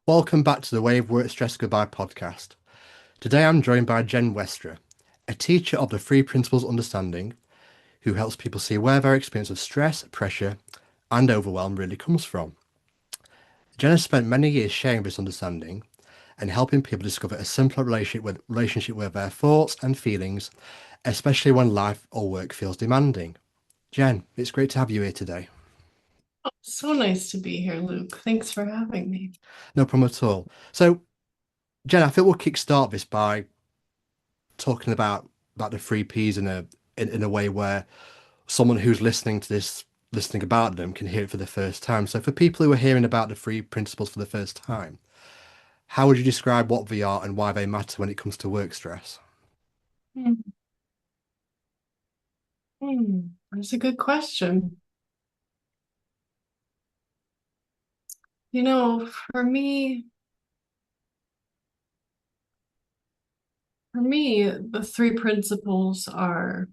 Welcome back to the Wave Work Stress Goodbye podcast. Today I'm joined by Jenn Westra, a teacher of the Three Principles Understanding, who helps people see where their experience of stress, pressure, and overwhelm really comes from. Jenn has spent many years sharing this understanding and helping people discover a simpler relationship with their thoughts and feelings, especially when life or work feels demanding. Jenn, it's great to have you here today. So nice to be here, Luke. Thanks for having me. No problem at all. So, Jenn, I think we'll kickstart this by talking about the three Ps in a way where someone who's listening to this, listening about them, can hear it for the first time. So for people who are hearing about the three principles for the first time, how would you describe what they are and why they matter when it comes to work stress? Hmm. That's a good question. You know, for me, the three principles are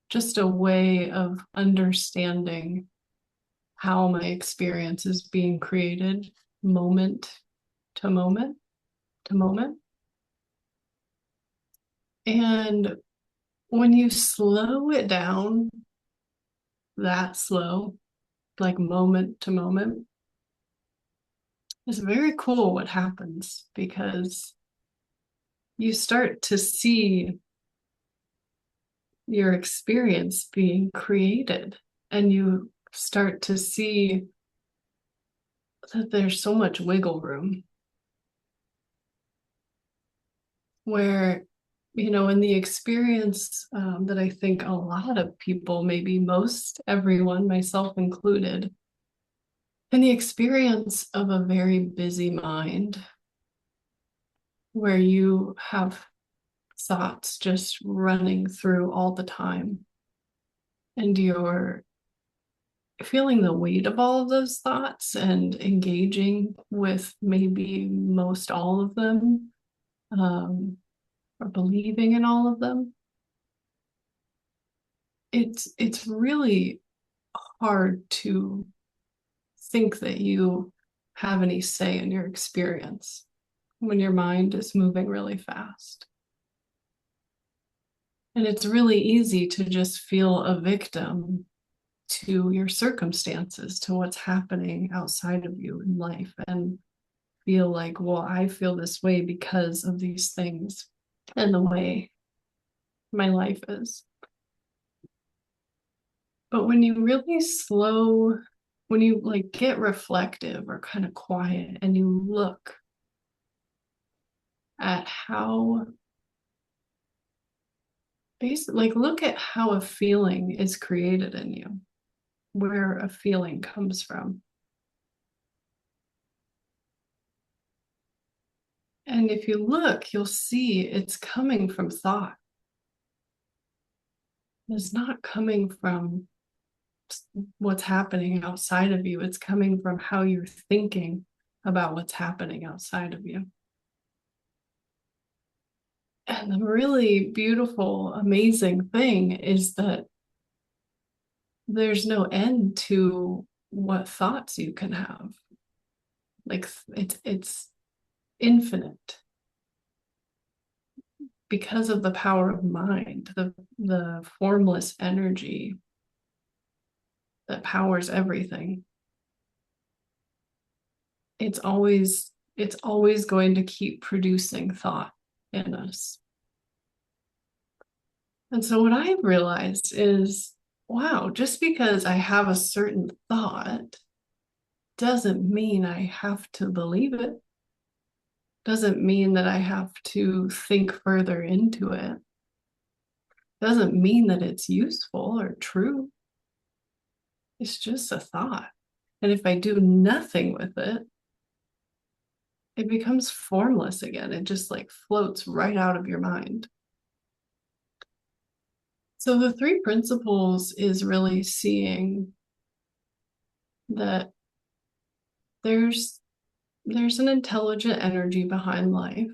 just a way of understanding how my experience is being created moment to moment to moment. And when you slow it down that slow, like moment to moment, it's very cool what happens because you start to see your experience being created and you start to see that there's so much wiggle room where in the experience that I think a lot of people, maybe most everyone, myself included, in the experience of a very busy mind where you have thoughts just running through all the time and you're feeling the weight of all of those thoughts and engaging with maybe most all of them, or believing in all of them, it's really hard to think that you have any say in your experience when your mind is moving really fast. And it's really easy to just feel a victim to your circumstances, to what's happening outside of you in life, and feel like, well, I feel this way because of these things and the way my life is. But when you really slow, when you like get reflective or kind of quiet and you look at how basically like look at how a feeling is created in you, where a feeling comes from. And if you look, you'll see it's coming from thought. It's not coming from what's happening outside of you. It's coming from how you're thinking about what's happening outside of you. And the really beautiful, amazing thing is that there's no end to what thoughts you can have. Like it's infinite because of the power of mind, the formless energy that powers everything. It's always going to keep producing thought in us. And so what I've realized is, wow, just because I have a certain thought doesn't mean I have to believe it. Doesn't mean that I have to think further into it. Doesn't mean that it's useful or true. It's just a thought. And if I do nothing with it, it becomes formless again. It just like floats right out of your mind. So the three principles is really seeing that there's there's an intelligent energy behind life.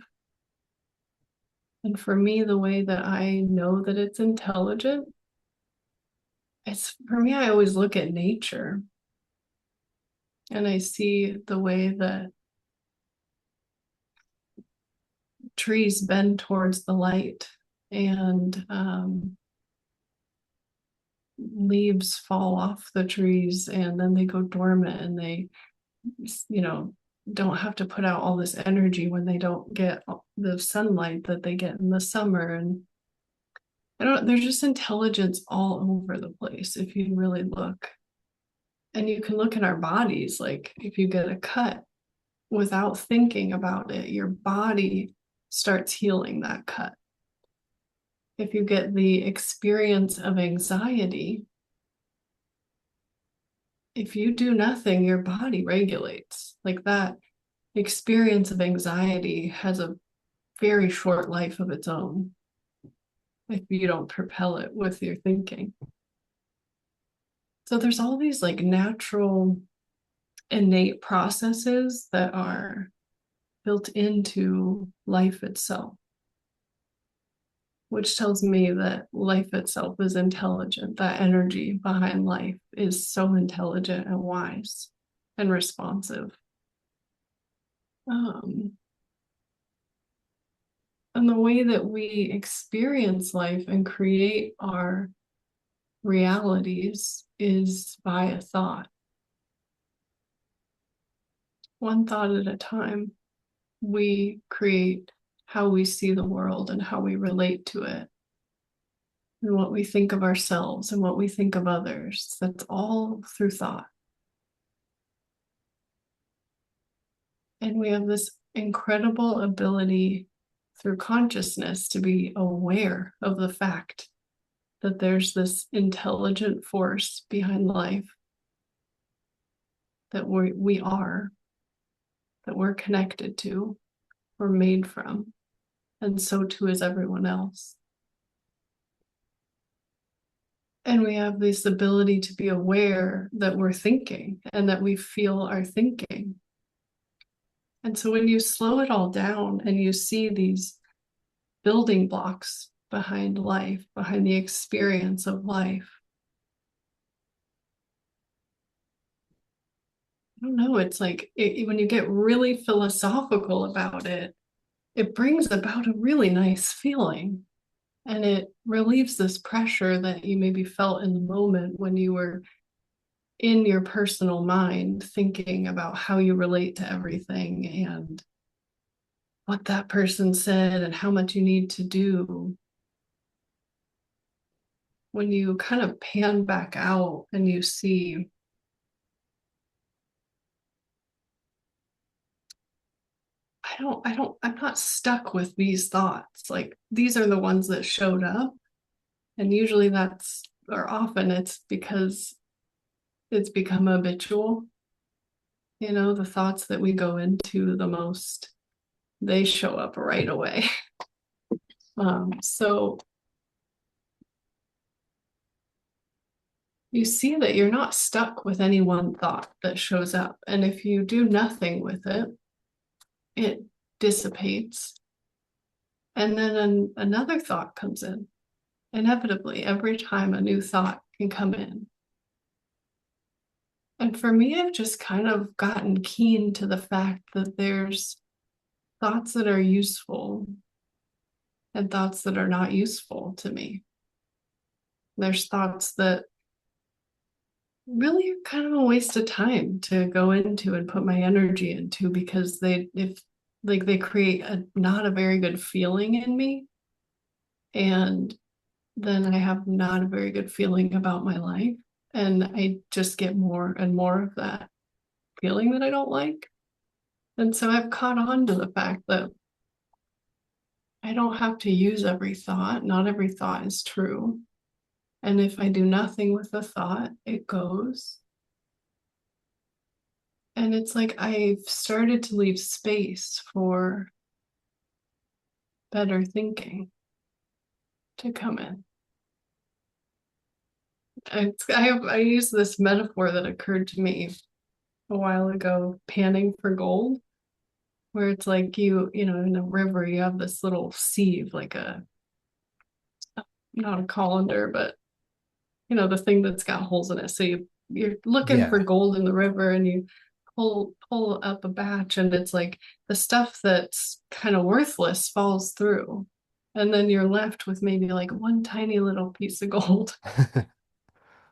And for me, the way that I know that it's intelligent, it's for me, I always look at nature and I see the way that trees bend towards the light, and leaves fall off the trees, and then they go dormant, and they, you know, don't have to put out all this energy when they don't get the sunlight that they get in the summer. And I don't, there's just intelligence all over the place if you really look. And you can look in our bodies, like if you get a cut without thinking about it, your body starts healing that cut. If you get the experience of anxiety, if you do nothing, your body regulates. Like that experience of anxiety has a very short life of its own if you don't propel it with your thinking. So there's all these like natural innate processes that are built into life itself, which tells me that life itself is intelligent. That energy behind life is so intelligent and wise and responsive. And the way that we experience life and create our realities is by a thought, one thought at a time. We create how we see the world and how we relate to it, and what we think of ourselves and what we think of others. That's all through thought. And we have this incredible ability through consciousness to be aware of the fact that there's this intelligent force behind life that we are, that we're connected to, we're made from, and so too is everyone else. And we have this ability to be aware that we're thinking and that we feel our thinking. And so when you slow it all down and you see these building blocks behind life, behind the experience of life, I don't know, it's like when you get really philosophical about it, it brings about a really nice feeling. And it relieves this pressure that you maybe felt in the moment when you were in your personal mind thinking about how you relate to everything and what that person said and how much you need to do. When you kind of pan back out and you see, I'm not stuck with these thoughts. Like these are the ones that showed up. And usually that's, or often it's because it's become habitual. You know, the thoughts that we go into the most, they show up right away. So you see that you're not stuck with any one thought that shows up. And if you do nothing with it, it dissipates. And then another thought comes in. Inevitably, every time a new thought can come in. And for me, I've just kind of gotten keen to the fact that there's thoughts that are useful and thoughts that are not useful to me. There's thoughts that really are kind of a waste of time to go into and put my energy into, because they create not a very good feeling in me. And then I have not a very good feeling about my life. And I just get more and more of that feeling that I don't like. And so I've caught on to the fact that I don't have to use every thought. Not every thought is true. And if I do nothing with the thought, it goes. And it's like I've started to leave space for better thinking to come in. I use this metaphor that occurred to me a while ago, panning for gold, where it's like you know, in a river, you have this little sieve, like not a colander, but you know, the thing that's got holes in it. So you're looking for Yeah. gold in the river and you pull up a batch, and it's like the stuff that's kind of worthless falls through. And then you're left with maybe like one tiny little piece of gold.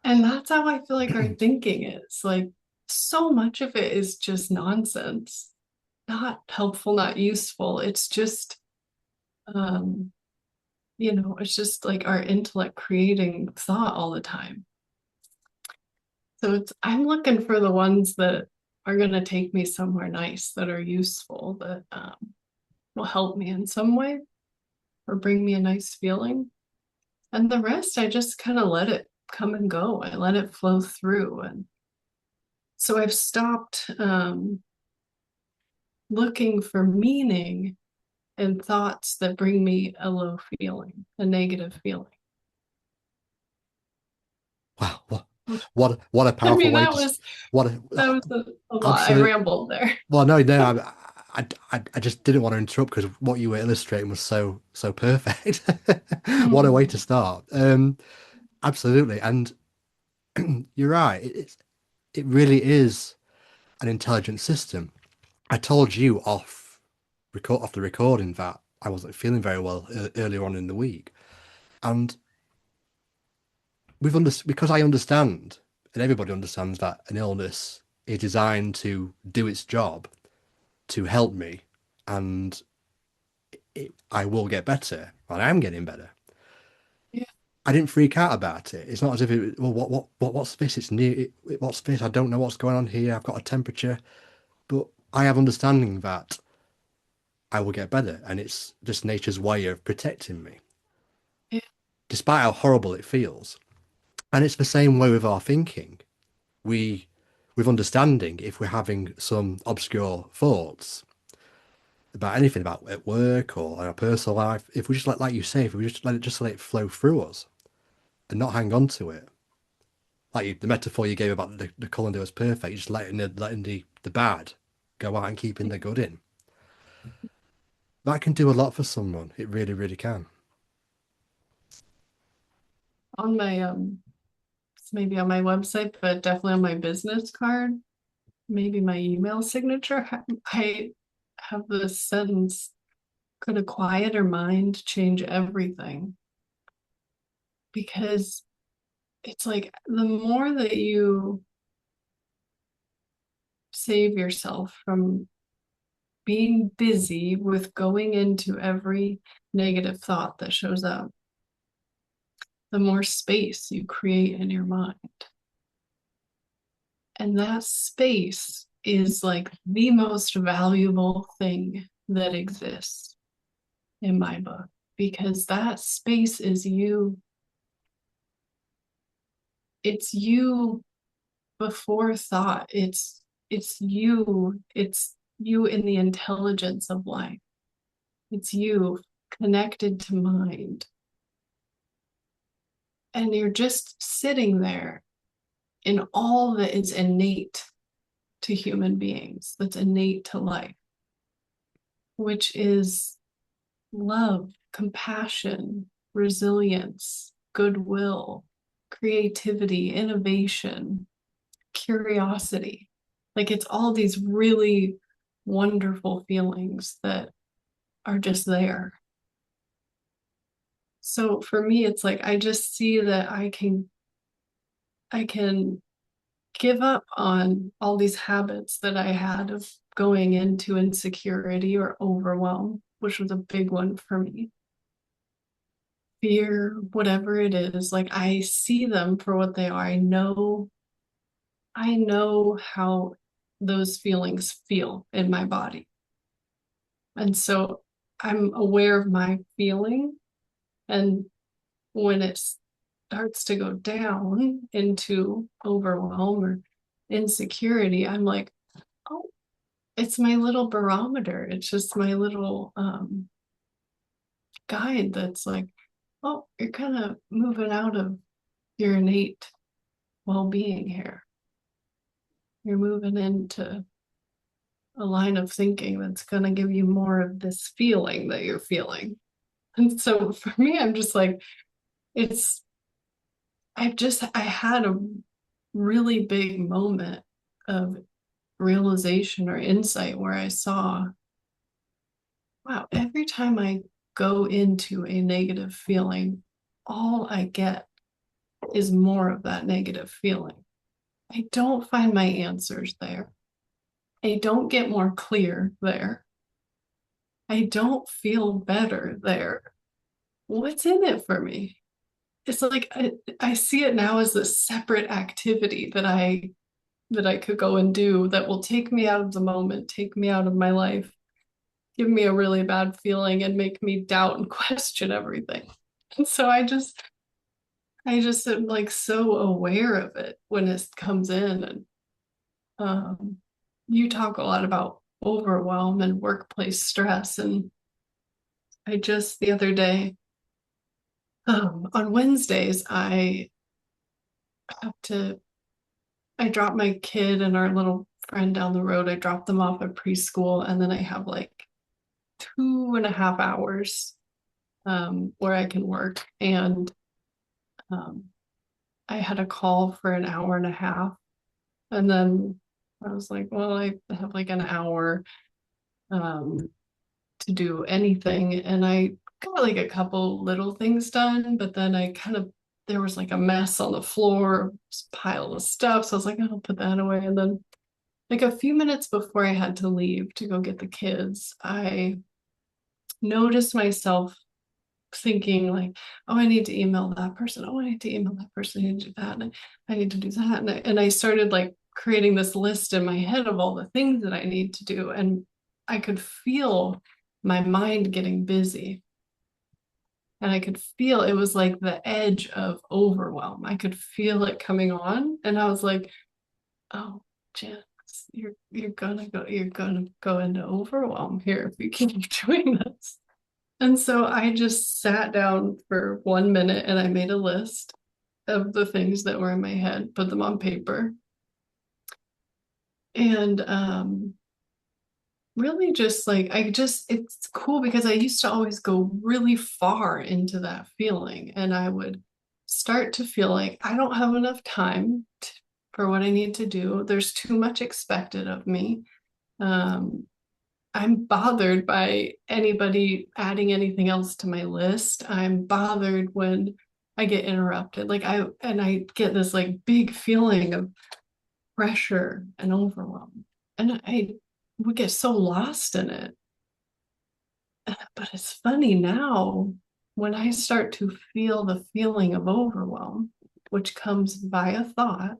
And that's how I feel like our thinking is. Like so much of it is just nonsense, not helpful, not useful. It's just um, it's just like our intellect creating thought all the time. So I'm looking for the ones that are going to take me somewhere nice, that are useful, that will help me in some way or bring me a nice feeling. And the rest, I just kind of let it come and go. I let it flow through. And so I've stopped looking for meaning in thoughts that bring me a low feeling, a negative feeling. Wow, Which, what a I powerful mean, way that to was what a, that was a lot. I absolute. rambled there. Well, no, I just didn't want to interrupt because what you were illustrating was so perfect. What a way to Mhm. start. Absolutely, and you're right. It really is an intelligent system. I told you off the recording that I wasn't feeling very well earlier on in the week, and because I understand, and everybody understands that an illness is designed to do its job to help me, and I will get better, and I am getting better. Yeah. I didn't freak out about it. It's not as if well, what's this? It's new. What's this? I don't know what's going on here. I've got a temperature, but I have understanding that I will get better, and it's just nature's way of protecting me, Yeah. despite how horrible it feels. And it's the same way with our thinking. We, with understanding, if we're having some obscure thoughts about anything about at work or in our personal life, if we just like you say, if we just let it flow through us and not hang on to it, the metaphor you gave about the colander was perfect. Just letting the bad go out and keeping the good in. That can do a lot for someone. It really, really can. On my it's maybe on my website, but definitely on my business card, maybe my email signature, I have this sentence: could a quieter mind change everything? Because it's like the more that you save yourself from being busy with going into every negative thought that shows up, the more space you create in your mind. And that space is like the most valuable thing that exists in my book, because that space is you. It's you before thought. It's you in the intelligence of life. It's you connected to mind. And you're just sitting there in all that is innate to human beings, that's innate to life, which is love, compassion, resilience, goodwill, creativity, innovation, curiosity. Like it's all these really wonderful feelings that are just there. So for me, it's like I just see that I can give up on all these habits that I had of going into insecurity or overwhelm, which was a big one for me. Fear, whatever it is, like I see them for what they are. I know how those feelings feel in my body. And so I'm aware of my feeling. And when it starts to go down into overwhelm or insecurity, I'm like, oh, it's my little barometer. It's just my little guide that's like, oh, you're kind of moving out of your innate well-being here. You're moving into a line of thinking that's going to give you more of this feeling that you're feeling. And so for me, I'm just like, it's, I had a really big moment of realization or insight where I saw, wow, every time I go into a negative feeling, all I get is more of that negative feeling. I don't find my answers there. I don't get more clear there. I don't feel better there. What's in it for me? It's like I see it now as a separate activity that I could go and do that will take me out of the moment, take me out of my life, give me a really bad feeling and make me doubt and question everything. And so I just am like so aware of it when it comes in. And you talk a lot about overwhelm and workplace stress. And I just the other day, on Wednesdays, have to, I drop my kid and our little friend down the road. I drop them off at preschool, and then I have like 2.5 hours where I can work. And um, I had a call for an hour and a half. And then I was like, well, I have like an hour um, to do anything. And I got like a couple little things done, but then there was like a mess on the floor, pile of stuff. So I was like, I'll put that away. And then, like a few minutes before I had to leave to go get the kids, I noticed myself thinking like, oh, I need to email that person. Oh, I need to email that person. I need to do that. And I need to do that. And I started like creating this list in my head of all the things that I need to do. And I could feel my mind getting busy. And I could feel it was like the edge of overwhelm. I could feel it coming on. And I was like, oh, Jen, you're gonna go into overwhelm here if you keep doing this. And so I just sat down for 1 minute and I made a list of the things that were in my head, put them on paper, and really just like it's cool because I used to always go really far into that feeling, and I would start to feel like I don't have enough time for what I need to do. There's too much expected of me. Um, I'm bothered by anybody adding anything else to my list. I'm bothered when I get interrupted. I get this like big feeling of pressure and overwhelm. And I would get so lost in it. But it's funny now when I start to feel the feeling of overwhelm, which comes via thought,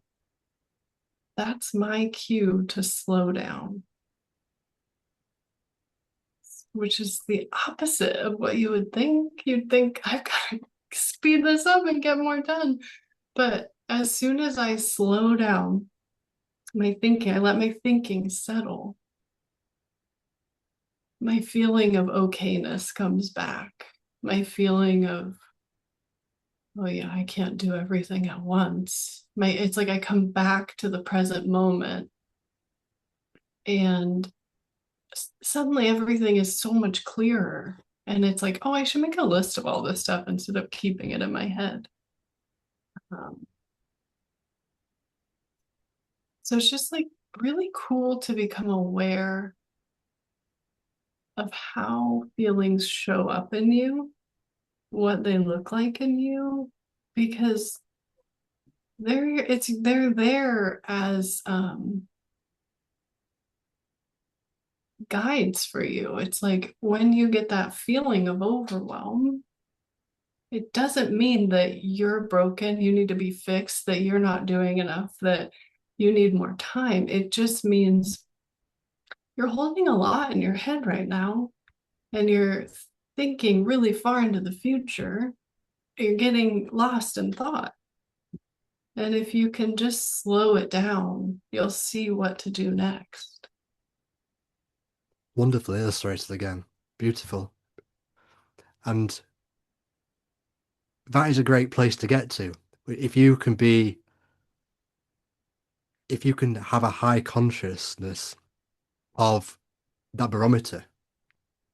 that's my cue to slow down, which is the opposite of what you would think. You'd think I've got to speed this up and get more done. But as soon as I slow down I let my thinking settle, my feeling of okayness comes back. My feeling of, oh yeah, I can't do everything at once. It's like I come back to the present moment, and suddenly everything is so much clearer. And it's like, oh, I should make a list of all this stuff instead of keeping it in my head. Um, so it's just like really cool to become aware of how feelings show up in you, what they look like in you, because they're there as guides for you. It's like when you get that feeling of overwhelm, it doesn't mean that you're broken, you need to be fixed, that you're not doing enough, that you need more time. It just means you're holding a lot in your head right now, and you're thinking really far into the future. You're getting lost in thought. And if you can just slow it down, you'll see what to do next. Wonderfully illustrated again. Beautiful. And that is a great place to get to. If you can be, if you can have a high consciousness of that barometer,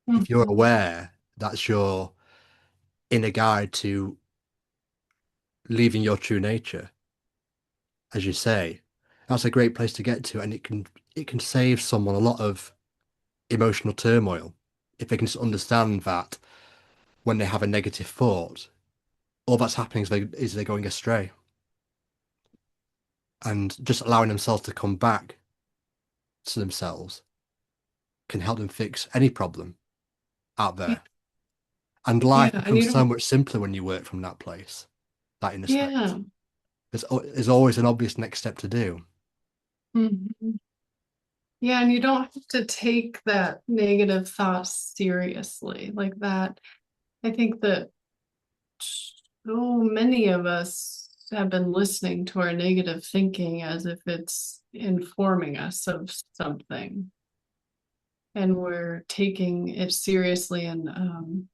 if you're Mhm. aware that's your inner guide to leaving your true nature, as you say, that's a great place to get to. And it can save someone a lot of emotional turmoil if they can just understand that when they have a negative thought, all that's happening is they're going astray, and just allowing themselves to come back to themselves can help them fix any problem out Yeah, there. And life yeah, and becomes you so don't, much simpler when you work from that place, that inner space. yeah. There's always an obvious next step to do. Mhm. Yeah, and you don't have to take that negative thought seriously like that. I think that so many of us have been listening to our negative thinking as if it's informing us of something, and we're taking it seriously and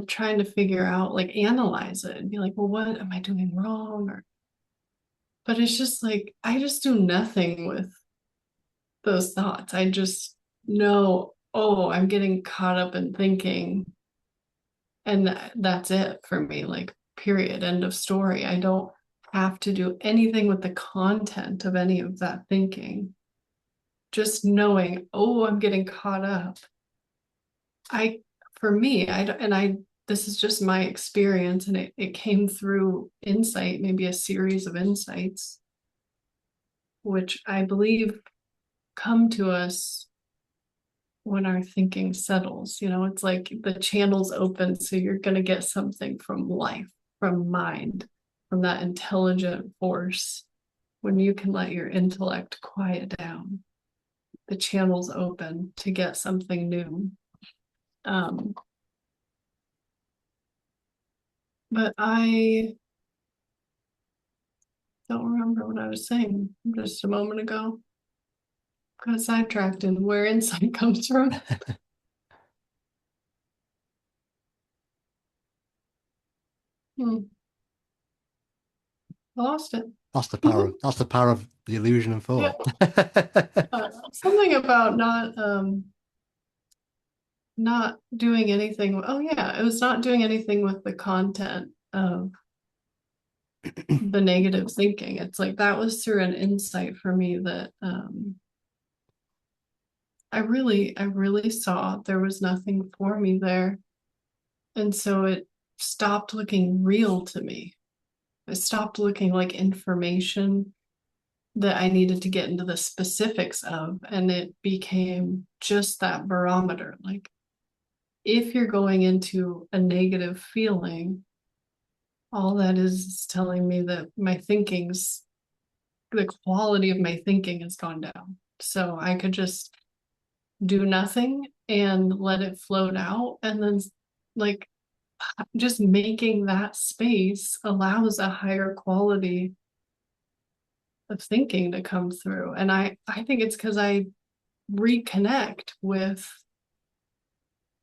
trying to figure out, like, analyze it and be like, well, what am I doing wrong? Or but it's just like I just do nothing with those thoughts. I just know, oh, I'm getting caught up in thinking, and that's it for me. Like, period, end of story. I don't have to do anything with the content of any of that thinking. Just knowing, oh, I'm getting caught up. I, for me, I this is just my experience, and it came through insight, maybe a series of insights, which I believe come to us when our thinking settles. It's like the channels open, so you're going to get something from life, from mind, from that intelligent force. When you can let your intellect quiet down, the channels open to get something new. um, but I don't remember what I was saying just a moment ago. Got sidetracked in where insight comes from. Hmm, I lost it. That's the power of the illusion and Yeah, thought. something about not doing anything. Oh yeah, it was not doing anything with the content of the negative thinking. It's like that was through an insight for me that I really saw there was nothing for me there. And so it stopped looking real to me. It stopped looking like information that I needed to get into the specifics of. And it became just that barometer. Like, if you're going into a negative feeling, all that is telling me that the quality of my thinking has gone down. So I could just do nothing and let it float out. And then, like, just making that space allows a higher quality of thinking to come through. And I think it's because I reconnect with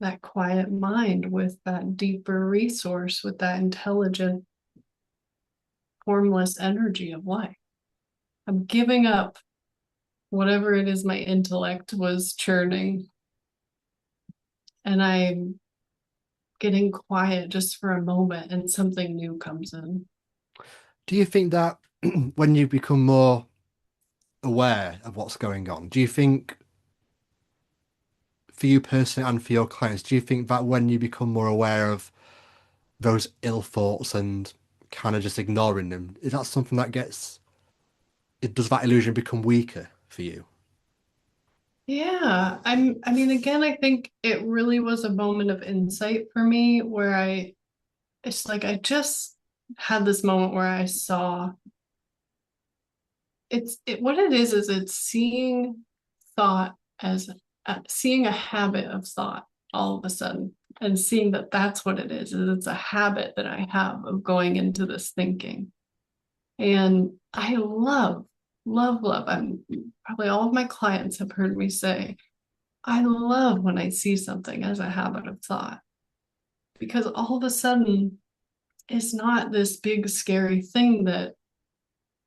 that quiet mind, with that deeper resource, with that intelligent, formless energy of life. I'm giving up whatever it is my intellect was churning, and I'm getting quiet just for a moment, and something new comes in. Do you think that when you become more aware of what's going on, do you think for you personally and for your clients, do you think that when you become more aware of those ill thoughts and kind of just ignoring them, is that something that does that illusion become weaker for you? Yeah, I mean, again, I think it really was a moment of insight for me where it's like I just had this moment where I saw what it is it's seeing thought as seeing a habit of thought all of a sudden, and seeing that that's what it is it's a habit that I have of going into this thinking. And I love, I'm probably all of my clients have heard me say, I love when I see something as a habit of thought, because all of a sudden it's not this big scary thing that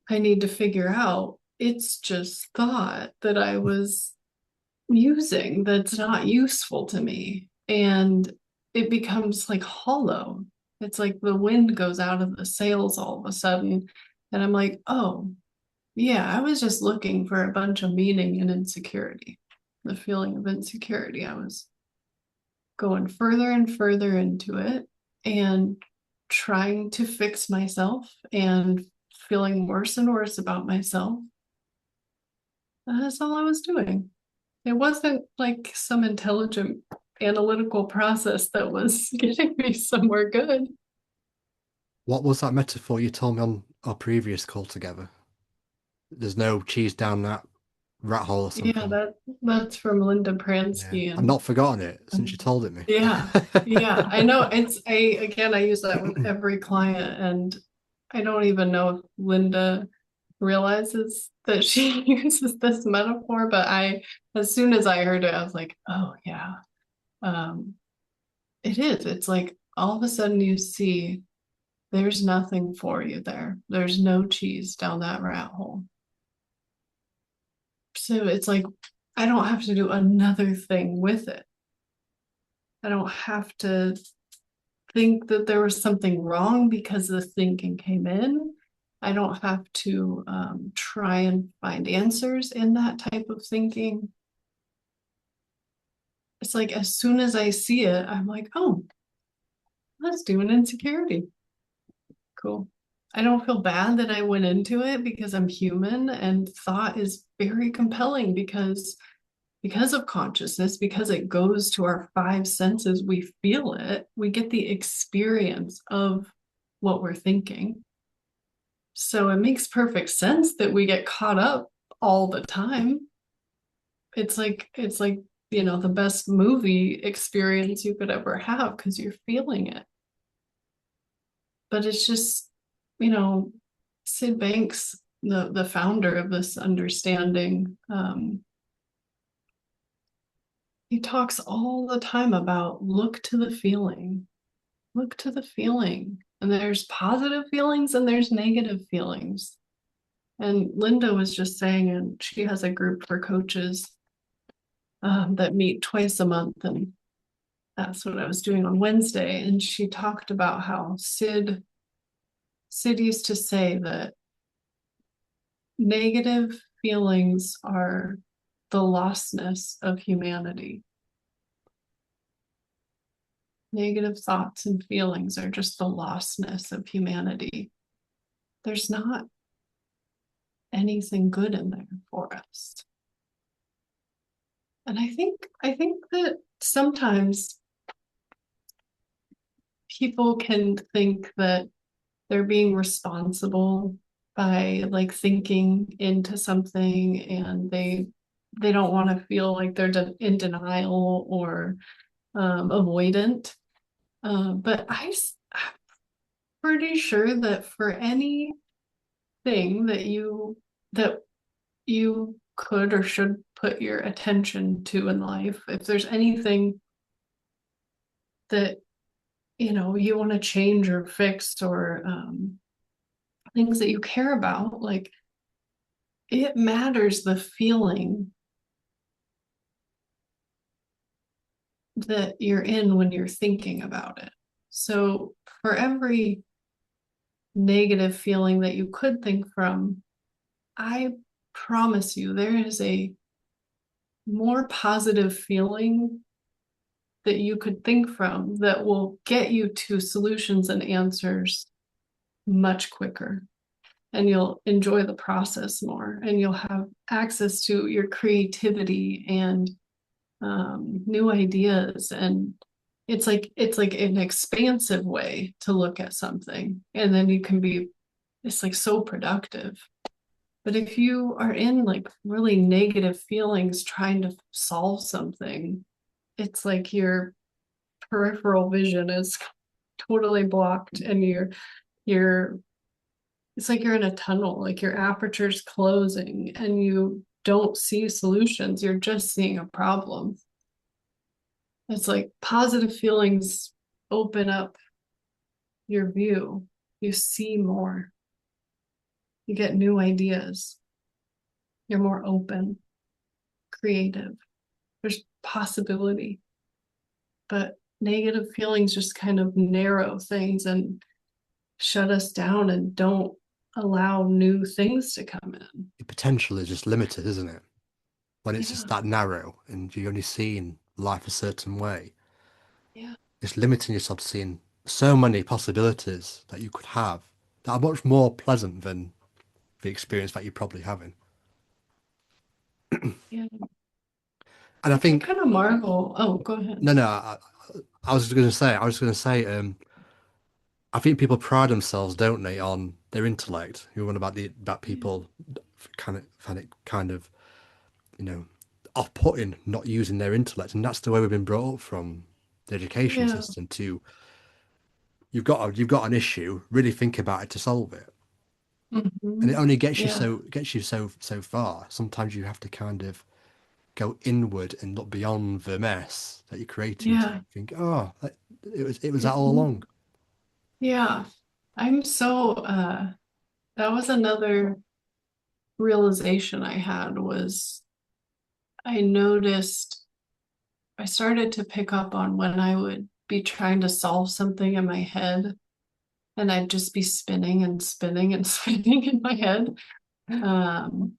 I need to figure out. It's just thought that I was using that's not useful to me. And it becomes like hollow. It's like the wind goes out of the sails all of a sudden. And I'm like, oh, Yeah, I was just looking for a bunch of meaning in insecurity, the feeling of insecurity. I was going further and further into it and trying to fix myself and feeling worse and worse about myself. That's all I was doing. It wasn't like some intelligent analytical process that was getting me somewhere good. What was that metaphor you told me on our previous call together? There's no cheese down that rat hole or Yeah, something. that's from Linda Yeah. Pransky I've not forgotten it since you and told it me. yeah, yeah. I know it's I use that with every client and I don't even know if Linda realizes that she uses this metaphor, but as soon as I heard it, I was like, oh yeah. Um, it is. It's like all of a sudden you see there's nothing for you there. There's no cheese down that rat hole. So it's like I don't have to do another thing with it. I don't have to think that there was something wrong because the thinking came in. I don't have to try and find answers in that type of thinking. It's like as soon as I see it, I'm like, oh, let's do an insecurity. Cool. I don't feel bad that I went into it because I'm human and thought is very compelling because of consciousness, because it goes to our five senses, we feel it, we get the experience of what we're thinking. So it makes perfect sense that we get caught up all the time. It's like, the best movie experience you could ever have because you're feeling it. But it's just, you know, Sid Banks, the founder of this understanding, he talks all the time about look to the feeling, look to the feeling. And there's positive feelings and there's negative feelings. And Linda was just saying, and she has a group for coaches that meet twice a month. And that's what I was doing on Wednesday. And she talked about how Sid used to say that negative feelings are the lostness of humanity. Negative thoughts and feelings are just the lostness of humanity. There's not anything good in there for us. And I think that sometimes people can think that they're being responsible by like thinking into something and they don't want to feel like they're in denial or avoidant. But I'm pretty sure that for anything that you could or should put your attention to in life, if there's anything that you want to change or fix or things that you care about, like it matters the feeling that you're in when you're thinking about it. So for every negative feeling that you could think from, I promise you there is a more positive feeling that you could think from that will get you to solutions and answers much quicker. And you'll enjoy the process more and you'll have access to your creativity and new ideas. And it's like an expansive way to look at something. And then it's like so productive. But if you are in like really negative feelings trying to solve something, it's like your peripheral vision is totally blocked and you're it's like you're in a tunnel, like your aperture's closing and you don't see solutions, you're just seeing a problem. It's like positive feelings open up your view, you see more, you get new ideas, you're more open, creative, there's possibility. But negative feelings just kind of narrow things and shut us down and don't allow new things to come in. Your potential is just limited, isn't it? When it's just Yeah, that narrow and you're only seeing life a certain way, yeah, it's limiting yourself to seeing so many possibilities that you could have that are much more pleasant than the experience that you're probably having. yeah. And I I think, kind of marvel. Oh, go ahead. no, no, I was going to say, I think people pride themselves, don't they, on their intellect. You're on about about Yeah, people kind of find it kind of, you know, off-putting not using their intellect, and that's the way we've been brought up from the education yeah, system to you've got an issue, really think about it to solve it. And it hmm, only yeah, gets you so far. Sometimes you have to kind of go inward and look beyond the mess that you're creating to yeah, think, oh, it was that all hmm, along. yeah. I'm so that was another realization I had was I noticed I started to pick up on when I would be trying to solve something in my head and I'd just be spinning and spinning and spinning in my head. Um,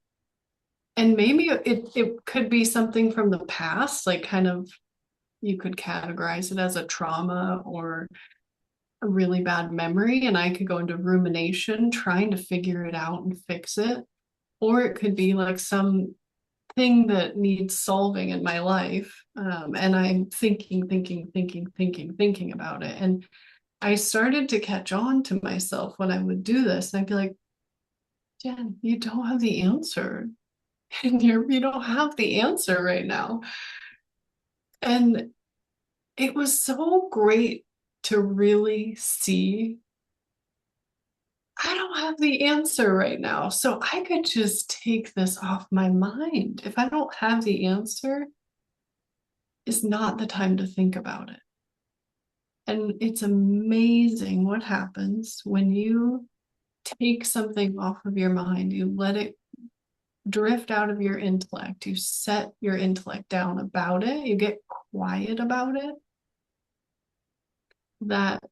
and maybe it could be something from the past, like kind of you could categorize it as a trauma or a really bad memory, and I could go into rumination trying to figure it out and fix it. Or it could be like some thing that needs solving in my life. And I'm thinking about it. And I started to catch on to myself when I would do this. And I'd be like, Jen, you don't have the answer. And you don't have the answer right now. And it was so great to really see I don't have the answer right now. So I could just take this off my mind. If I don't have the answer, it's not the time to think about it. And it's amazing what happens when you take something off of your mind, you let it drift out of your intellect, you set your intellect down about it, you get quiet about it, that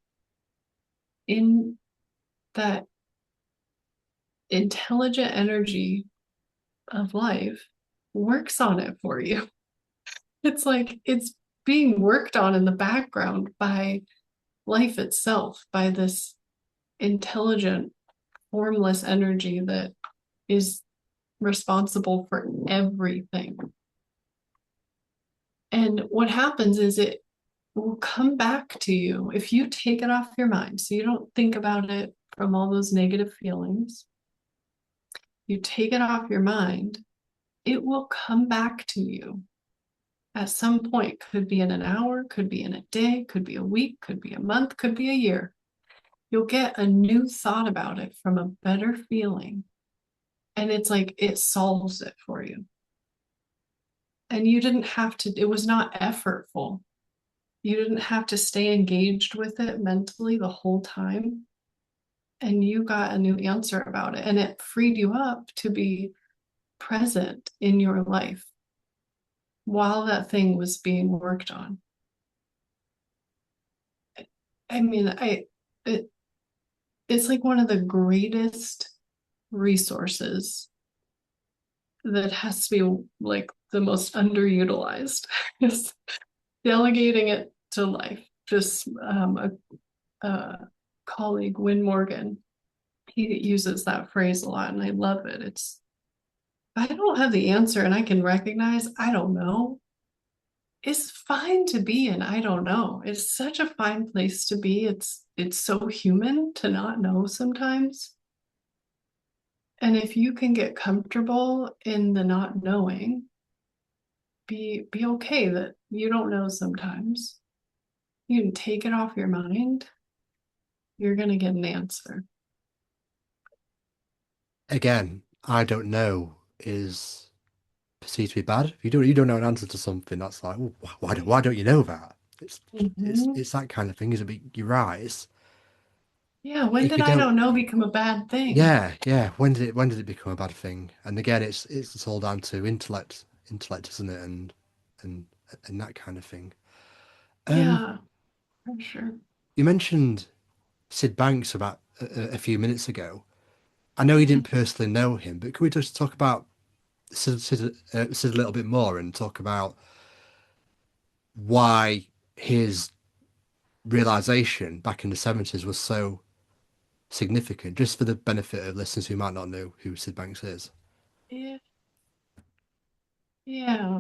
in that intelligent energy of life works on it for you. It's like it's being worked on in the background by life itself, by this intelligent, formless energy that is responsible for everything. And what happens is it will come back to you if you take it off your mind. So you don't think about it from all those negative feelings. You take it off your mind, it will come back to you at some point. Could be in an hour, could be in a day, could be a week, could be a month, could be a year. You'll get a new thought about it from a better feeling. And it's like it solves it for you. And you didn't have to, it was not effortful. You didn't have to stay engaged with it mentally the whole time. And you got a new answer about it. And it freed you up to be present in your life while that thing was being worked on. I mean, it, it's like one of the greatest resources that has to be like the most underutilized is delegating it to life. Just a colleague, Win Morgan, he uses that phrase a lot, and I love it. It's I don't have the answer, and I can recognize I don't know. It's fine to be in I don't know. It's such a fine place to be. It's so human to not know sometimes. And if you can get comfortable in the not knowing, be okay that you don't know sometimes. You can take it off your mind. You're gonna get an answer. Again, I don't know is perceived to be bad. If you don't know an answer to something, that's like, "Oh, why don't you know that?" It's Mhm. it's that kind of thing, isn't it? You're right. Yeah, when If did you I don't, don't know become a bad thing? yeah, yeah. When did it become a bad thing? And again, it's all down to intellect, isn't it? And and that kind of thing. Um, Yeah, for sure. you mentioned Sid Banks about a few minutes ago. I know you didn't personally know him, but could we just talk about Sid a little bit more and talk about why his realization back in the 70s was so significant, just for the benefit of listeners who might not know who Sid Banks is? Yeah, yeah.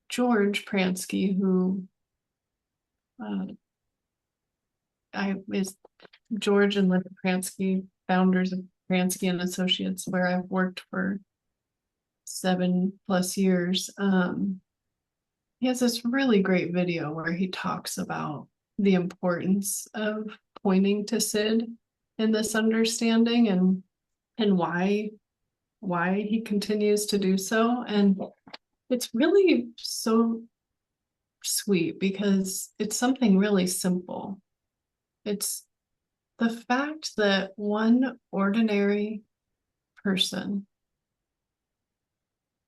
George Pransky, who uh, I is George and Linda Pransky, founders of Pransky and Associates, where I've worked for 7+ years. He has this really great video where he talks about the importance of pointing to Sid in this understanding and why he continues to do so. And it's really so sweet because it's something really simple. It's the fact that one ordinary person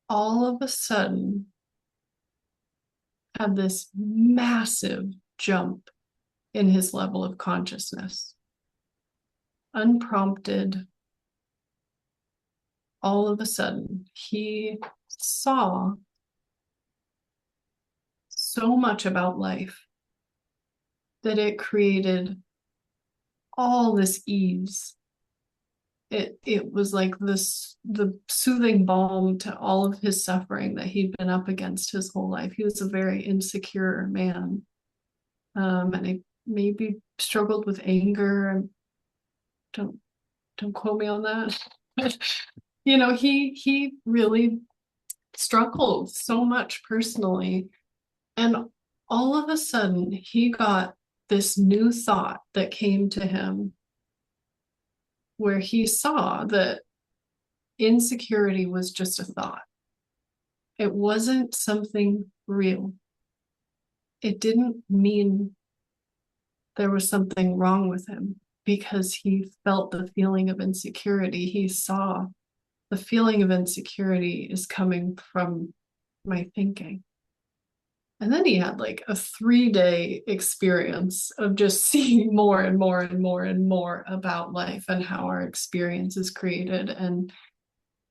all of a sudden had this massive jump in his level of consciousness, unprompted. All of a sudden, he saw so much about life that it created all this ease. It was like the soothing balm to all of his suffering that he'd been up against his whole life. He was a very insecure man, and he maybe struggled with anger. Don't don't quote me on that. But he really struggled so much personally, and all of a sudden he got this new thought that came to him where he saw that insecurity was just a thought. It wasn't something real. It didn't mean there was something wrong with him because he felt the feeling of insecurity. He saw the feeling of insecurity is coming from my thinking. And then he had like a 3-day experience of just seeing more and more and more and more about life and how our experience is created, and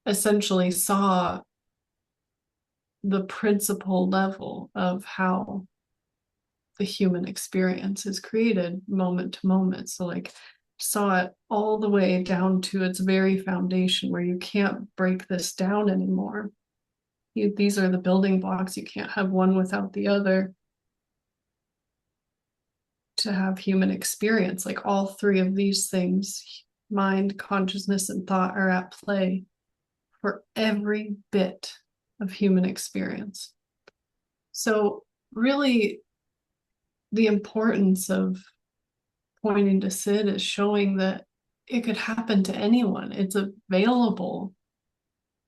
essentially saw the principal level of how the human experience is created moment to moment. So, like, saw it all the way down to its very foundation where you can't break this down anymore. These are the building blocks. You can't have one without the other to have human experience. Like, all three of these things, mind, consciousness, and thought, are at play for every bit of human experience. So really, the importance of pointing to Sid is showing that it could happen to anyone. It's available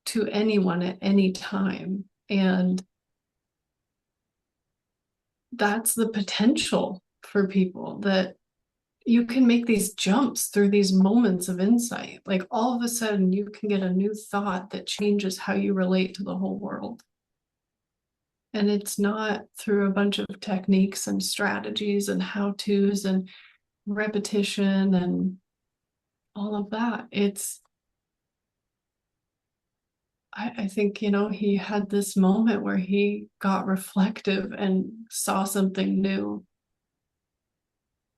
to anyone at any time. And that's the potential for people, that you can make these jumps through these moments of insight. Like, all of a sudden, you can get a new thought that changes how you relate to the whole world. And it's not through a bunch of techniques and strategies and how-tos and repetition and all of that. I think, he had this moment where he got reflective and saw something new.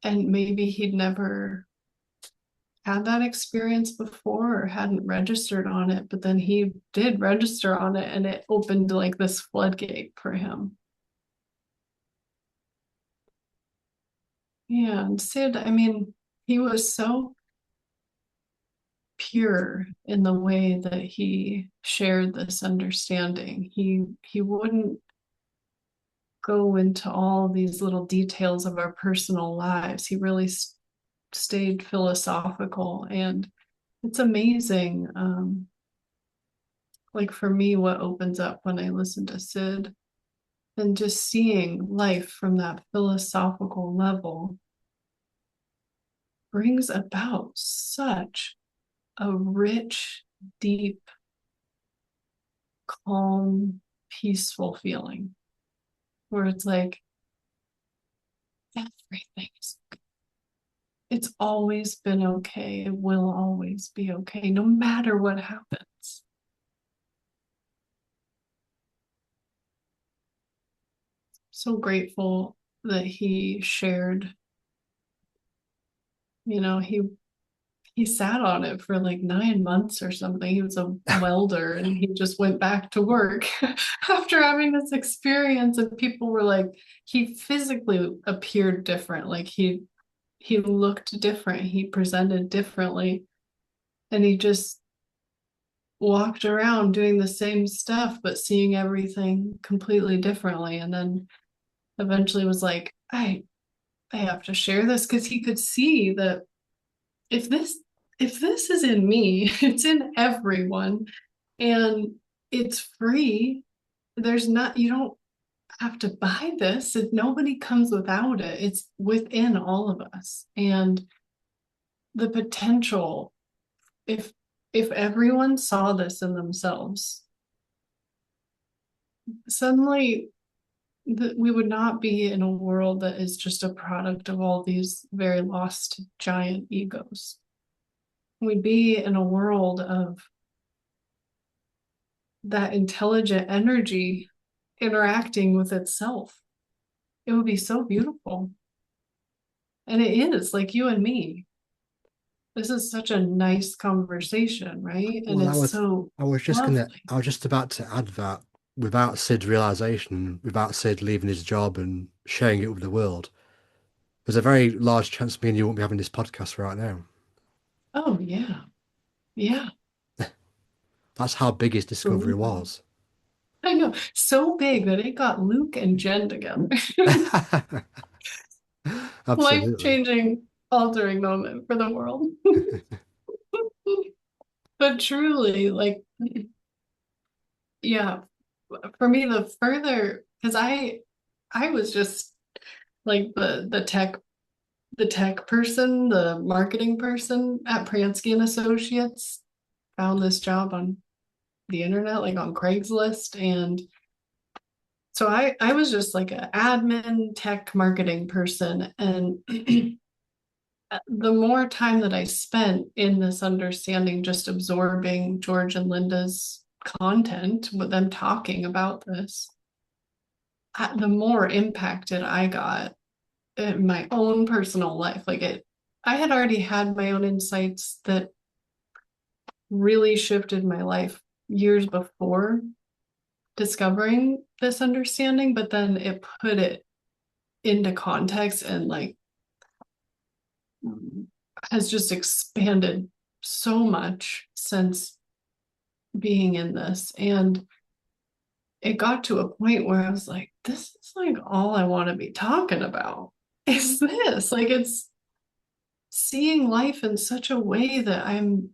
And maybe he'd never had that experience before or hadn't registered on it, but then he did register on it and it opened like this floodgate for him. Yeah, and Sid, I mean, he was so pure in the way that he shared this understanding. He wouldn't go into all these little details of our personal lives. He really stayed philosophical, and it's amazing. Like, for me, what opens up when I listen to Sid and just seeing life from that philosophical level brings about such a rich, deep, calm, peaceful feeling where it's like everything is good. It's always been okay. It will always be okay, no matter what happens. So grateful that he shared, you know, he sat on it for like 9 months or something. He was a welder and he just went back to work after having this experience. And people were like, he physically appeared different. Like he looked different. He presented differently. And he just walked around doing the same stuff, but seeing everything completely differently. And then eventually was like, I have to share this because he could see that if this if this is in me, it's in everyone, and it's free. There's not, you don't have to buy this. If nobody comes without it, it's within all of us. And the potential, if if everyone saw this in themselves, suddenly we would not be in a world that is just a product of all these very lost giant egos. We'd be in a world of that intelligent energy interacting with itself. It would be so beautiful. And it is, like you and me. This is such a nice conversation, right? And Well, it's so lovely. I was just about to add that without Sid's realization, without Sid leaving his job and sharing it with the world, there's a very large chance me and you won't be having this podcast right now. Oh, yeah. Yeah. That's how big his discovery Absolutely. was. I know. So big that it got Luke and Jen together. Life Absolutely. changing, altering moment for the world. But truly, like, yeah, for me, the further, because I was just like the tech person, the marketing person at Pransky and Associates, found this job on the internet, like on Craigslist. And so I was just like an admin tech marketing person. And the more time that I spent in this understanding, just absorbing George and Linda's content with them talking about this, the more impacted I got in my own personal life. I had already had my own insights that really shifted my life years before discovering this understanding, but then it put it into context and like has just expanded so much since being in this. And it got to a point where I was like, this is like all I want to be talking about is this. Like it's seeing life in such a way that I'm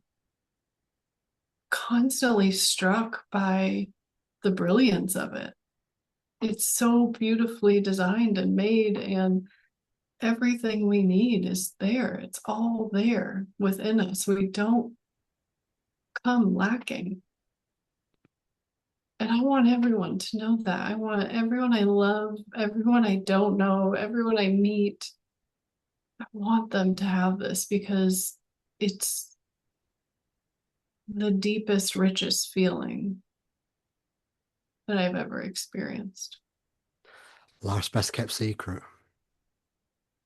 constantly struck by the brilliance of it. It's so beautifully designed and made, and everything we need is there. It's all there within us. We don't come lacking. And I want everyone to know that. I want everyone I love, everyone I don't know, everyone I meet. I want them to have this because it's the deepest, richest feeling that I've ever experienced. Life's best kept secret.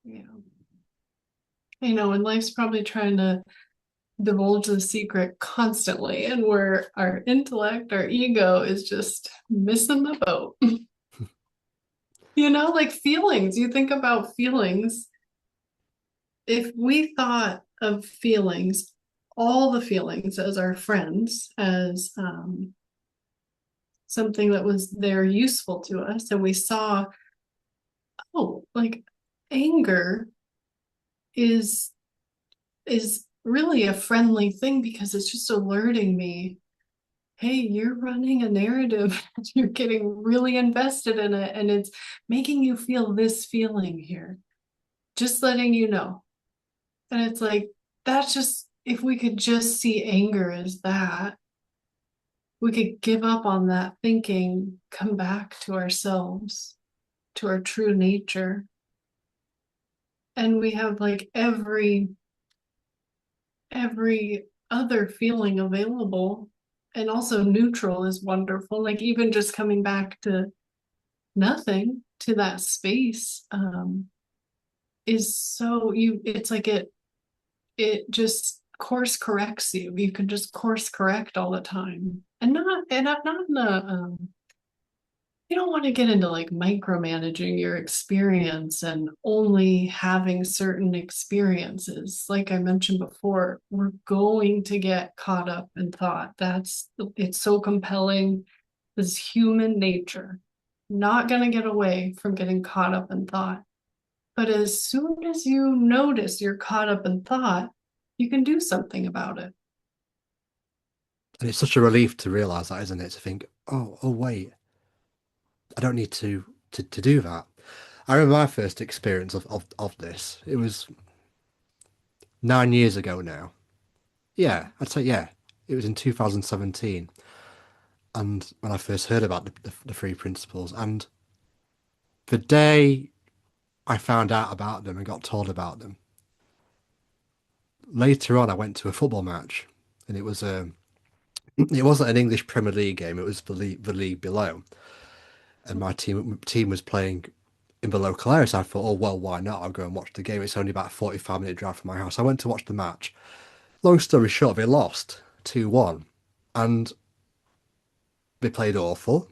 Yeah. I know, and life's probably trying to divulge the secret constantly, and where our intellect, our ego is just missing the boat. Like feelings, you think about feelings. If we thought of feelings, all the feelings as our friends, as something that was there useful to us, and we saw, oh, like anger is is really a friendly thing because it's just alerting me, hey, you're running a narrative, you're getting really invested in it, and it's making you feel this feeling here, just letting you know. And it's like, that's just, if we could just see anger as that, we could give up on that thinking, come back to ourselves, to our true nature, and we have like every other feeling available. And also neutral is wonderful. Like even just coming back to nothing, to that space, is so you it's like it just course corrects you. You can just course correct all the time. And not in a you don't want to get into like micromanaging your experience and only having certain experiences. Like I mentioned before, we're going to get caught up in thought. It's so compelling. This is human nature. Not going to get away from getting caught up in thought. But as soon as you notice you're caught up in thought, you can do something about it. And it's such a relief to realize that, isn't it? To think, oh wait, I don't need to do that. I remember my first experience of this. It was 9 years ago now. Yeah, I'd say yeah. It was in 2017, and when I first heard about the three principles, and the day I found out about them and got told about them, later on I went to a football match, and it wasn't an English Premier League game. It was the league below, and my team was playing in the local area. So I thought, oh well, why not? I'll go and watch the game. It's only about a 45-minute drive from my house. I went to watch the match. Long story short, they lost 2-1, and they played awful.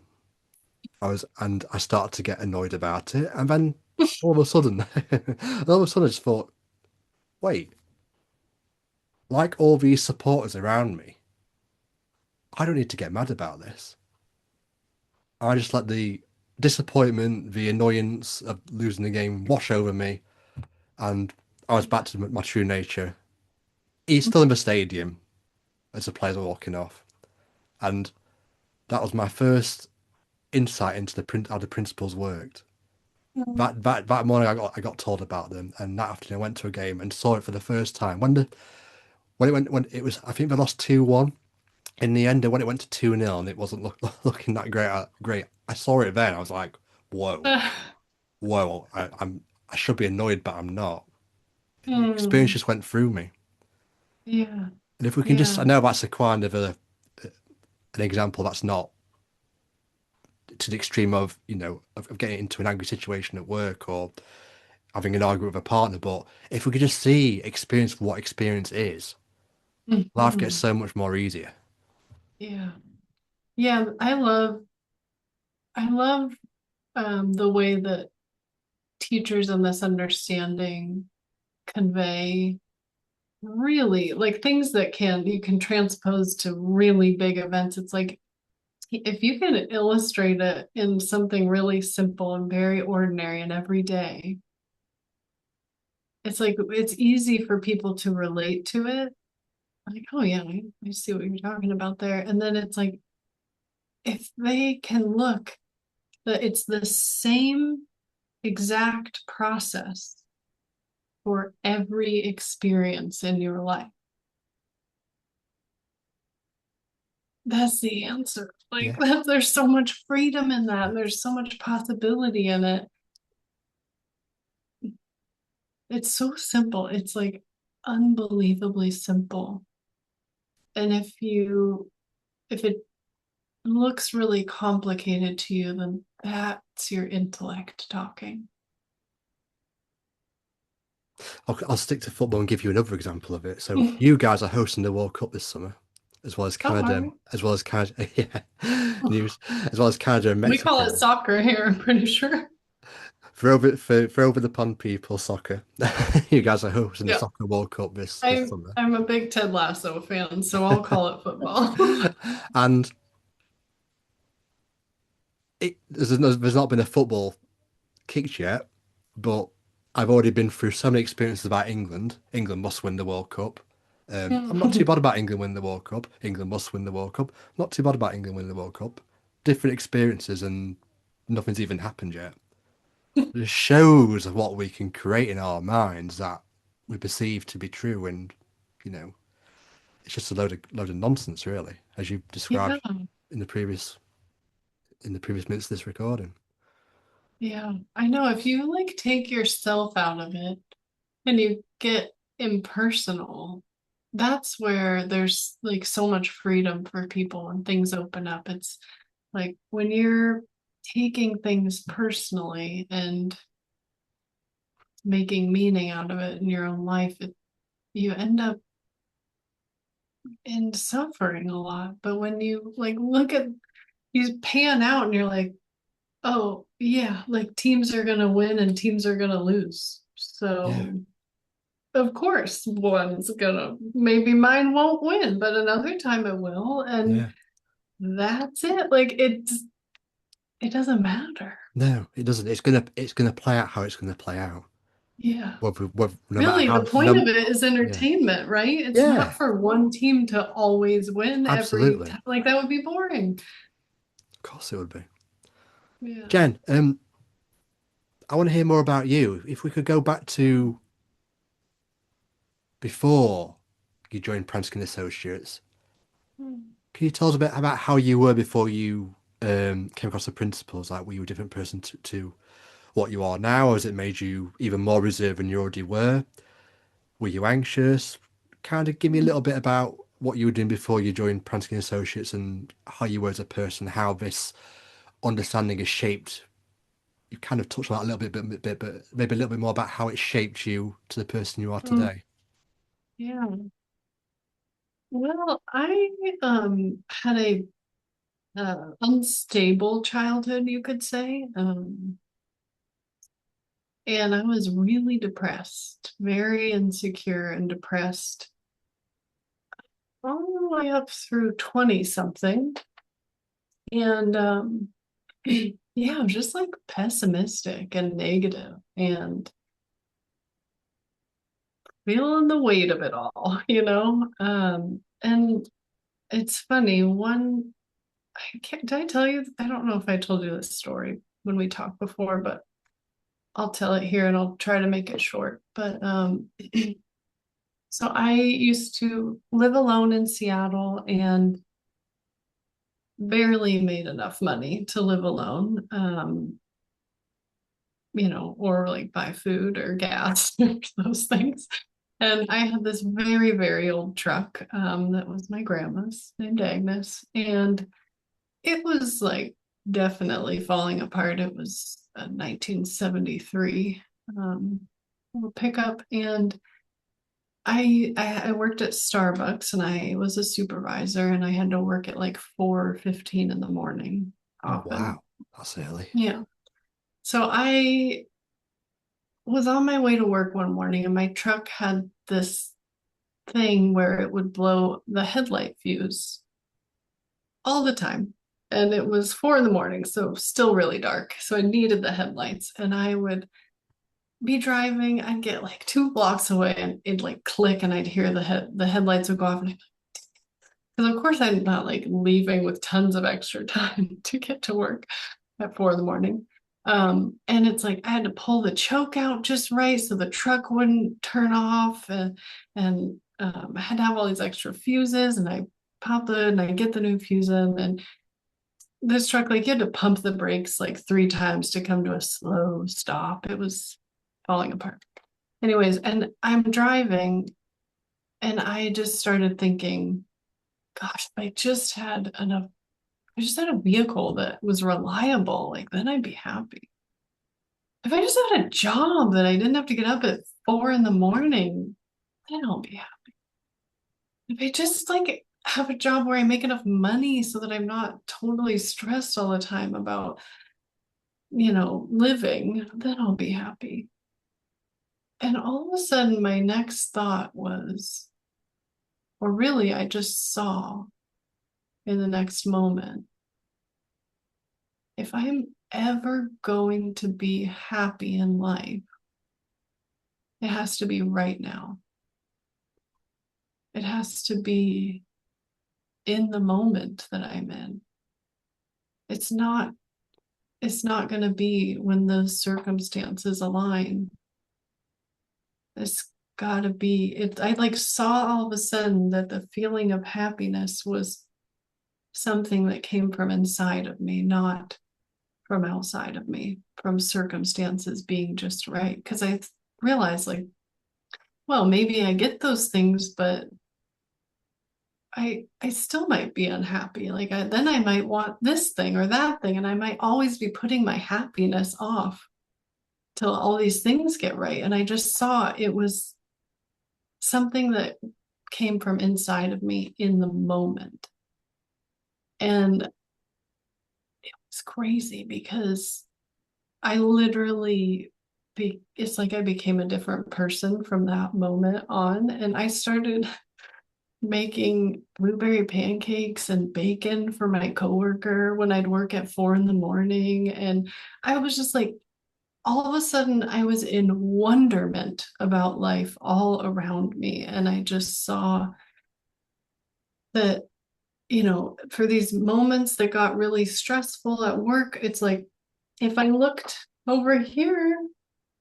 And I started to get annoyed about it, and then all of a sudden, all of a sudden, I just thought, wait, like all these supporters around me, I don't need to get mad about this. I just let the disappointment, the annoyance of losing the game wash over me, and I was back to my true nature. He's still in the stadium as the players were walking off, and that was my first insight into how the principles worked. That morning, I got told about them, and that afternoon I went to a game and saw it for the first time. When it was, I think they lost 2-1 in the end, and when it went to 2-0 and it wasn't looking that great. I saw it then. I was like, whoa, whoa. I should be annoyed, but I'm not. The experience Hmm. just went through me. Yeah. And if we can just, I Yeah. know that's a kind of an example that's not to the extreme of, of getting into an angry situation at work or having an argument with a partner, but if we could just see experience for what experience is, life gets Mhm. so much more easier. Yeah. Yeah. I love the way that teachers in this understanding convey really like things that you can transpose to really big events. It's like if you can illustrate it in something really simple and very ordinary and everyday, it's like it's easy for people to relate to it. Like, oh yeah, I see what you're talking about there. And then it's like if they can look that it's the same exact process for every experience in your life. That's the answer. Like Yeah. that, there's so much freedom in that. There's so much possibility in it. It's so simple. It's like unbelievably simple. And if it looks really complicated to you, then that's your intellect talking. I'll stick to football and give you another example of it. So you guys are hosting the World Cup this summer, as well as Oh, are Canada, we? yeah, news, as well as Canada and We call it Mexico. soccer here, I'm pretty sure. For over the pond people, soccer. You guys are hosting the Yeah. soccer World Cup this summer. I'm a big Ted Lasso fan, so I'll call it football. And there's not been a football kicked yet, but I've already been through so many experiences about England. England must win the World Cup. I'm not too bad about England winning the World Cup. England must win the World Cup. Not too bad about England winning the World Cup. Different experiences, and nothing's even happened yet. It shows of what we can create in our minds that we perceive to be true, and you know, it's just a load of nonsense, really, as you Yeah, described in the previous minutes of this recording. yeah. I know if you like take yourself out of it, and you get impersonal, that's where there's like so much freedom for people and things open up. It's like when you're taking things personally and making meaning out of it in your own life, you end up in suffering a lot. But when you like look at, you pan out and you're like, oh yeah, like teams are gonna win and teams are gonna lose. Yeah, So of course one's gonna, maybe mine won't win, but another time it will. And yeah. that's it. Like it doesn't matter. No, it doesn't. It's gonna play out how it's gonna play out. Yeah. No matter Really, the how, point no, of it is yeah, entertainment, right? It's not yeah, for one team to always win every absolutely. time. Like that would be boring. Of course it would be. Yeah. Jen, I want to hear more about you. If we could go back to before you joined Pransky and Associates, can you tell us a bit about how you were before you came across the principles? Like, were you a different person to what you are now, or has it made you even more reserved than you already were? Were you anxious? Kind of give me a little bit about what you were doing before you joined Pransky and Associates and how you were as a person, how this understanding has shaped. You kind of touched on that a little but maybe a little bit more about how it shaped you to the person you are Mm, today. yeah. Well, I had a unstable childhood, you could say. And I was really depressed, very insecure and depressed all the way up through 20 something. And yeah, I was just like pessimistic and negative and feeling the weight of it all, you know? And it's funny, I can't, did I tell you? I don't know if I told you this story when we talked before, but I'll tell it here and I'll try to make it short. But so I used to live alone in Seattle and barely made enough money to live alone. Or like buy food or gas, those things. And I had this very, very old truck that was my grandma's, named Agnes. And it was like definitely falling apart. It was a 1973 um, pickup. And I worked at Starbucks and I was a supervisor and I had to work at like 4:15 in the morning Oh often. wow, that's early. Yeah. So I was on my way to work one morning and my truck had this thing where it would blow the headlight fuse all the time. And it was 4 in the morning, so still really dark. So I needed the headlights. And I would be driving, I'd get like 2 blocks away and it'd like click and I'd hear the headlights would go off. And because of course I'm not like leaving with tons of extra time to get to work at 4 in the morning. And it's like I had to pull the choke out just right so the truck wouldn't turn off, and I had to have all these extra fuses, and I pop it and I get the new fuse in, and this truck, like you had to pump the brakes like 3 times to come to a slow stop. It was falling apart. Anyways, and I'm driving and I just started thinking, gosh, if I just had a vehicle that was reliable, like then I'd be happy. If I just had a job that I didn't have to get up at 4 in the morning, then I'll be happy. If I just like have a job where I make enough money so that I'm not totally stressed all the time about, living, then I'll be happy. And all of a sudden, my next thought was, or really, I just saw in the next moment, if I'm ever going to be happy in life, it has to be right now. It has to be in the moment that I'm in. It's not it's not going to be when the circumstances align. It's got to be it. I like saw all of a sudden that the feeling of happiness was something that came from inside of me, not from outside of me, from circumstances being just right. Because I realized like well, maybe I get those things, but I still might be unhappy. Like then I might want this thing or that thing, and I might always be putting my happiness off till all these things get right. And I just saw it was something that came from inside of me in the moment. And it's crazy because I literally it's like I became a different person from that moment on. And I started making blueberry pancakes and bacon for my coworker when I'd work at 4 in the morning. And I was just like, all of a sudden, I was in wonderment about life all around me. And I just saw that, for these moments that got really stressful at work, it's like if I looked over here,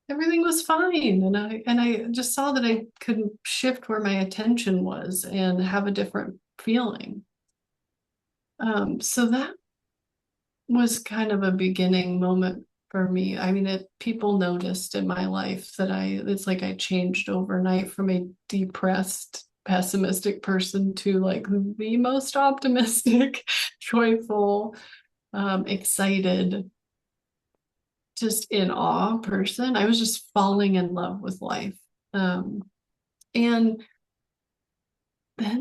everything was fine. And I just saw that I could shift where my attention was and have a different feeling. So that was kind of a beginning moment for me. I mean, people noticed in my life that it's like I changed overnight from a depressed, pessimistic person to like the most optimistic, joyful, excited, just in awe person. I was just falling in love with life. And then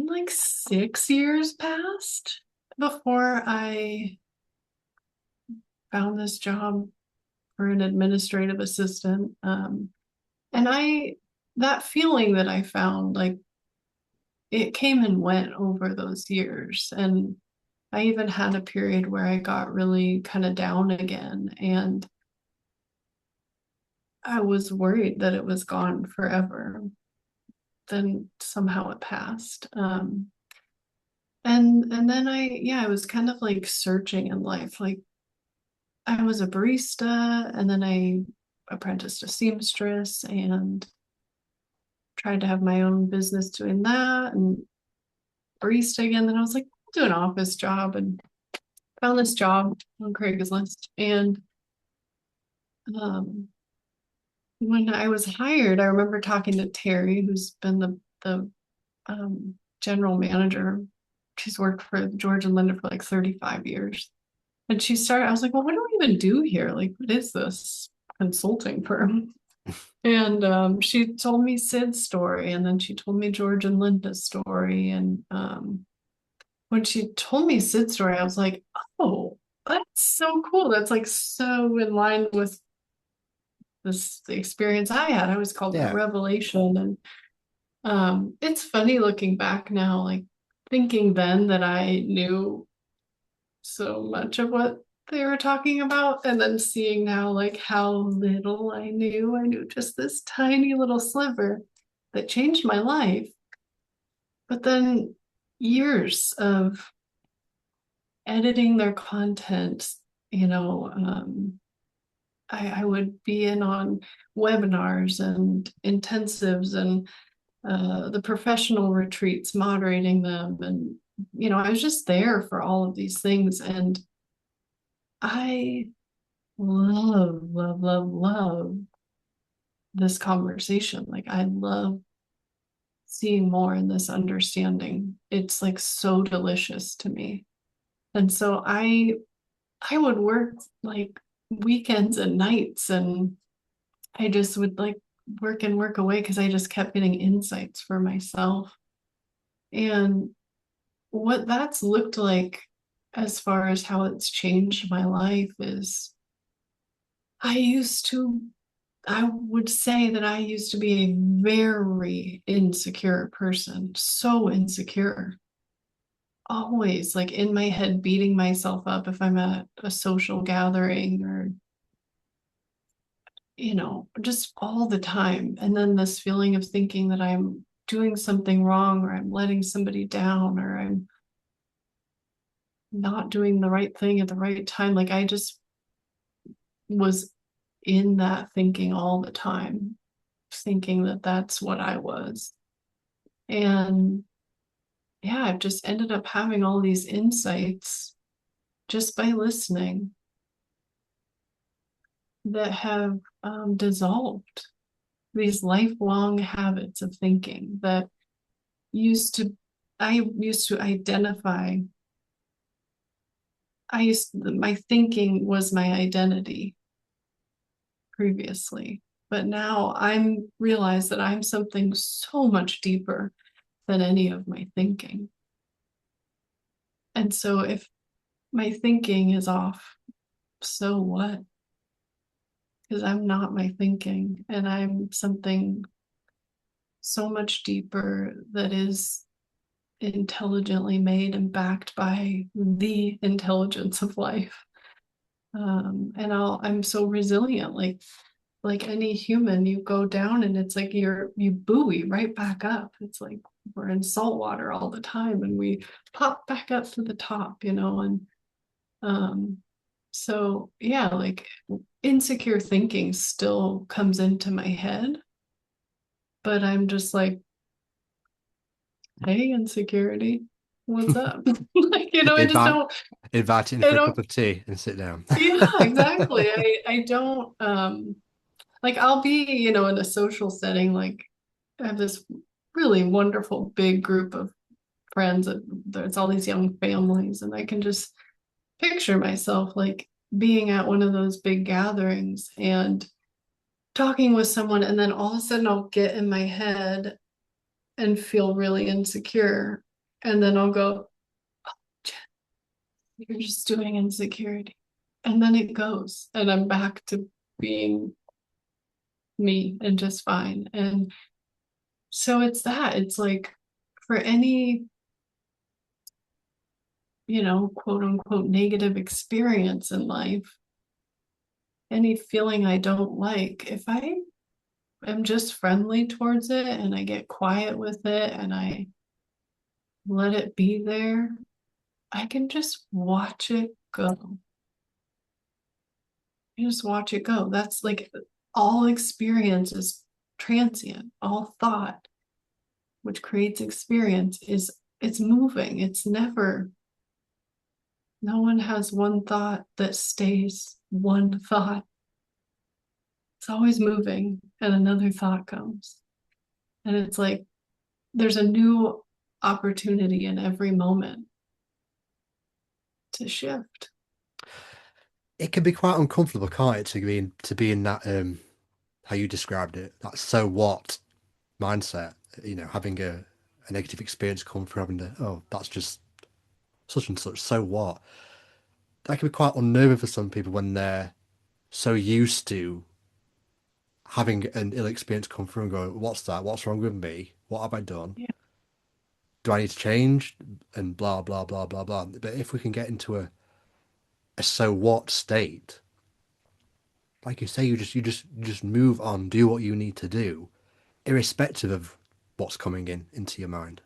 like 6 years passed before I found this job for an administrative assistant. And that feeling that I found, like it came and went over those years. And I even had a period where I got really kind of down again. And I was worried that it was gone forever. Then somehow it passed. And then I was kind of like searching in life. Like I was a barista and then I apprenticed a seamstress and tried to have my own business doing that and barista again. Then I was like, I'll do an office job and found this job on Craigslist. And um, when I was hired, I remember talking to Terry, who's been the general manager. She's worked for George and Linda for like 35 years. And I was like, well, what do we even do here? Like, what is this consulting firm? And she told me Sid's story, and then she told me George and Linda's story. And when she told me Sid's story, I was like, oh, that's so cool. That's like so in line with the experience I had. I always called it a Yeah. revelation. And it's funny looking back now, like thinking then that I knew so much of what they were talking about, and then seeing now like how little I knew. I knew just this tiny little sliver that changed my life. But then years of editing their content, you know, I would be in on webinars and intensives and the professional retreats, moderating them. And, I was just there for all of these things. And I love, love, love, love this conversation. Like, I love seeing more in this understanding. It's like so delicious to me. And so I would work like weekends and nights, and I just would like work and work away because I just kept getting insights for myself. And what that's looked like as far as how it's changed my life is I used to, I would say that I used to be a very insecure person, so insecure, always like in my head, beating myself up if I'm at a social gathering or, just all the time. And then this feeling of thinking that I'm doing something wrong or I'm letting somebody down or I'm not doing the right thing at the right time. Like I just was in that thinking all the time, thinking that that's what I was. And yeah, I've just ended up having all these insights just by listening that have dissolved. these lifelong habits of thinking that used to, I used to identify, my thinking was my identity previously. But now I'm realized that I'm something so much deeper than any of my thinking. And so if my thinking is off, so what? Because I'm not my thinking, and I'm something so much deeper that is intelligently made and backed by the intelligence of life. And I'm so resilient, like any human, you go down and it's like you buoy right back up. It's like we're in salt water all the time and we pop back up to the top, and um so yeah, like insecure thinking still comes into my head, but I'm just like, hey, insecurity, what's up? Like, I just Invite don't, invite it in I for a cup don't, of tea and sit down. yeah, exactly. I don't, like I'll be, in a social setting, like I have this really wonderful big group of friends. There's all these young families, and I can just picture myself like being at one of those big gatherings and talking with someone, and then all of a sudden I'll get in my head and feel really insecure. And then I'll go, you're just doing insecurity. And then it goes, and I'm back to being me and just fine. And so it's like for any, quote unquote negative experience in life, any feeling I don't like, if I am just friendly towards it and I get quiet with it and I let it be there, I can just watch it go. You just watch it go. That's like all experience is transient. All thought, which creates experience, it's moving. It's never, no one has one thought that stays one thought. It's always moving and another thought comes. And it's like there's a new opportunity in every moment to shift. It can be quite uncomfortable, can't it, to be in that how you described it, that so what mindset, having a negative experience come from having oh, that's just such and such, so what? That can be quite unnerving for some people when they're so used to having an ill experience come through and go, what's that? What's wrong with me? What have I done? Yeah. Do I need to change? And blah, blah, blah, blah, blah. But if we can get into a so what state, like you say, you just move on, do what you need to do, irrespective of what's coming into your mind.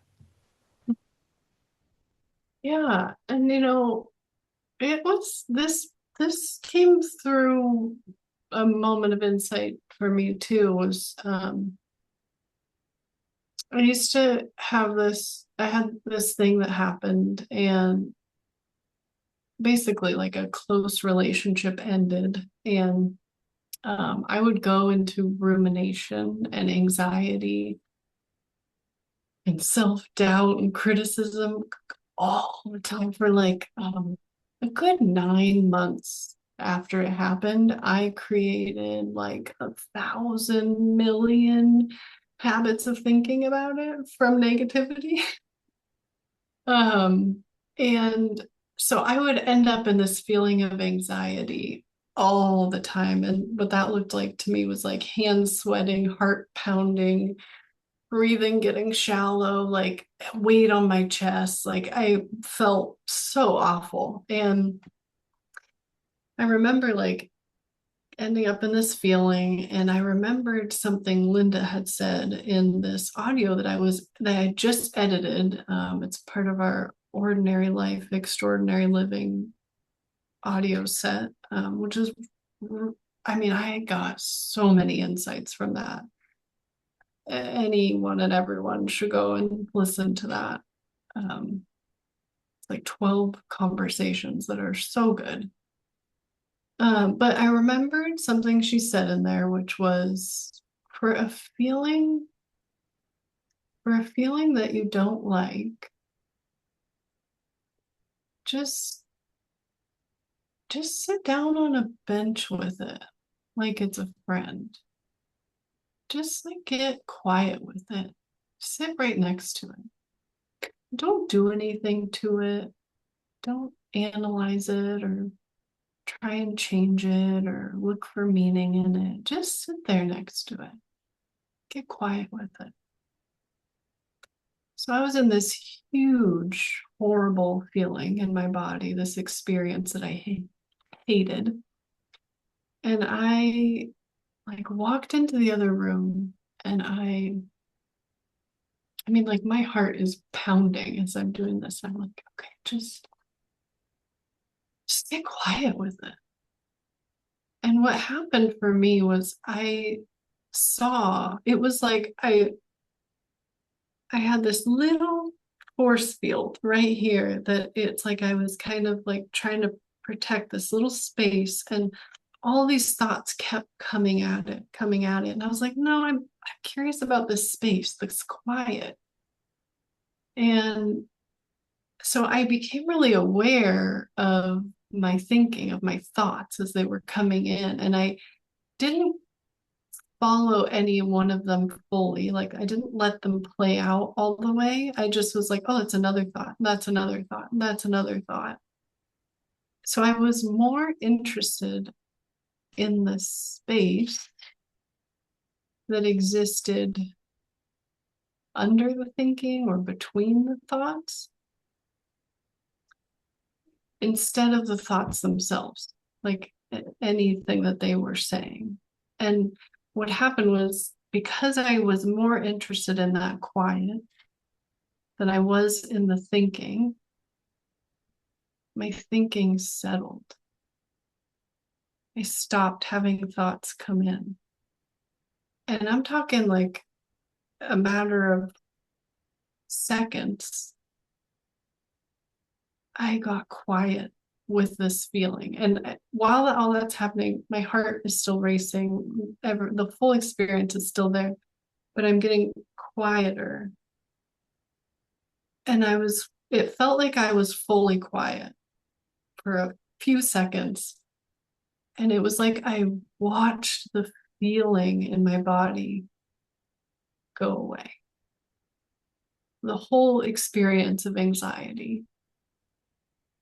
Yeah. And it was this came through a moment of insight for me too, was I used to have this, I had this thing that happened, and basically like a close relationship ended, and I would go into rumination and anxiety and self-doubt and criticism all the time for like a good 9 months after it happened. I created like 1,000 million habits of thinking about it from negativity. Um, and so I would end up in this feeling of anxiety all the time. And what that looked like to me was like hands sweating, heart pounding, breathing getting shallow, like weight on my chest. Like I felt so awful. And I remember like ending up in this feeling, and I remembered something Linda had said in this audio that I just edited. It's part of our Ordinary Life, Extraordinary Living audio set, which is, I mean, I got so many insights from that. Anyone and everyone should go and listen to that. It's like 12 conversations that are so good. But I remembered something she said in there, which was for a feeling, that you don't like, just sit down on a bench with it like it's a friend. Just like get quiet with it. Sit right next to it. Don't do anything to it. Don't analyze it or try and change it or look for meaning in it. Just sit there next to it. Get quiet with it. So I was in this huge, horrible feeling in my body, this experience that I hated. And I like walked into the other room and I mean, like my heart is pounding as I'm doing this. I'm like, okay, just get quiet with it. And what happened for me was I saw it was like I had this little force field right here that it's like I was kind of like trying to protect this little space, and all these thoughts kept coming at it, coming at it. And I was like, no, I'm curious about this space that's quiet. And so I became really aware of my thinking, of my thoughts as they were coming in. And I didn't follow any one of them fully. Like I didn't let them play out all the way. I just was like, oh, it's another thought. That's another thought. That's another thought. So I was more interested in the space that existed under the thinking or between the thoughts instead of the thoughts themselves, like anything that they were saying. And what happened was because I was more interested in that quiet than I was in the thinking, my thinking settled. I stopped having thoughts come in. And I'm talking like a matter of seconds. I got quiet with this feeling. And while all that's happening, my heart is still racing. The full experience is still there, but I'm getting quieter. And it felt like I was fully quiet for a few seconds. And it was like I watched the feeling in my body go away. The whole experience of anxiety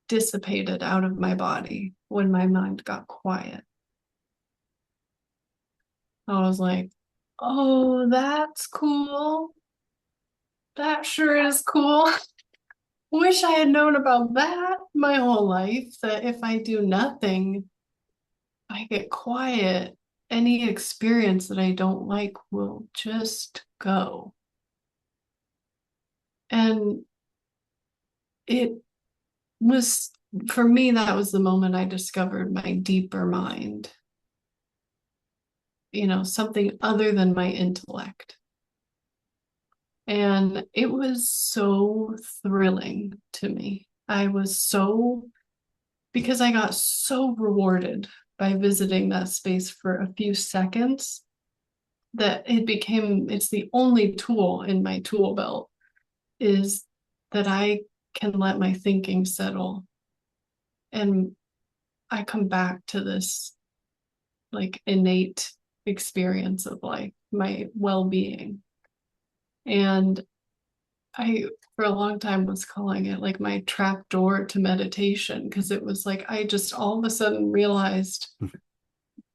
dissipated out of my body when my mind got quiet. I was like, oh, that's cool. That sure is cool. Wish I had known about that my whole life, that if I do nothing, I get quiet, any experience that I don't like will just go. And it was, for me, that was the moment I discovered my deeper mind, something other than my intellect. And it was so thrilling to me. Because I got so rewarded by visiting that space for a few seconds that it's the only tool in my tool belt, is that I can let my thinking settle and I come back to this like innate experience of life, my well-being. And I, for a long time, was calling it like my trap door to meditation, because it was like I just all of a sudden realized,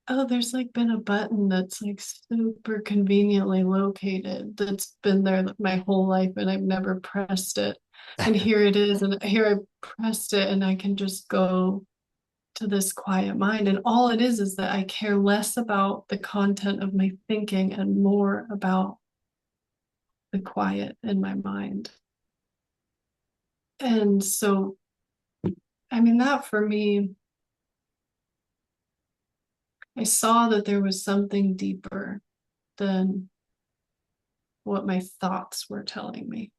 oh, there's like been a button that's like super conveniently located that's been there my whole life and I've never pressed it. And here it is. And here I pressed it and I can just go to this quiet mind. And all it is that I care less about the content of my thinking and more about the quiet in my mind. And so, I mean, that for me, I saw that there was something deeper than what my thoughts were telling me.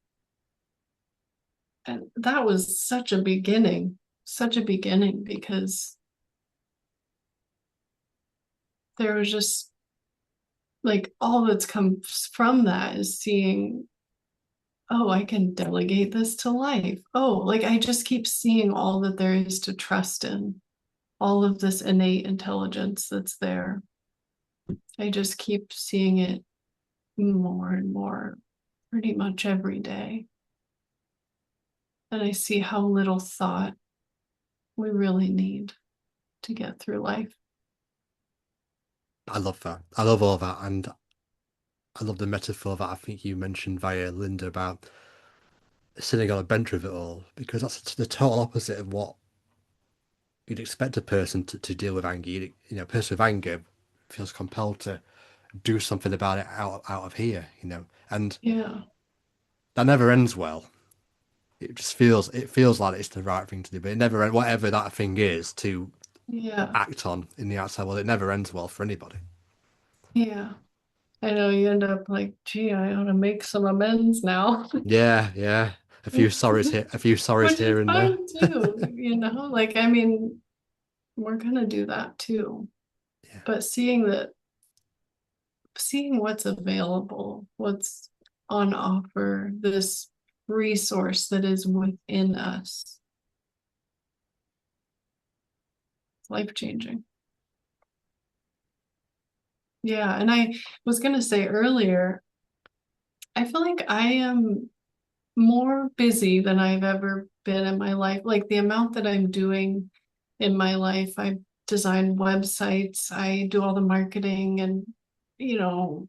And that was such a beginning, because there was just like all that's come from that is seeing, oh, I can delegate this to life. Oh, like I just keep seeing all that there is to trust in, all of this innate intelligence that's there. I just keep seeing it more and more pretty much every day. And I see how little thought we really need to get through life. I love that. I love all that. And I love the metaphor that I think you mentioned via Linda about sitting on a bench with it all, because that's the total opposite of what you'd expect a person to deal with anger. A person with anger feels compelled to do something about it out of here. And Yeah. that never ends well. It feels like it's the right thing to do, but it never whatever that thing is to Yeah. act on in the outside world, it never ends well for anybody. Yeah. I know you end up like, gee, I ought to make some amends now. Yeah, yeah. A few sorries Which is here and there. fine too, like I mean, we're gonna do that too. Yeah. But seeing what's available, what's on offer, this resource that is within us, it's life changing. Yeah, and I was gonna say earlier, I feel like I am more busy than I've ever been in my life. Like the amount that I'm doing in my life, I design websites, I do all the marketing and, you know,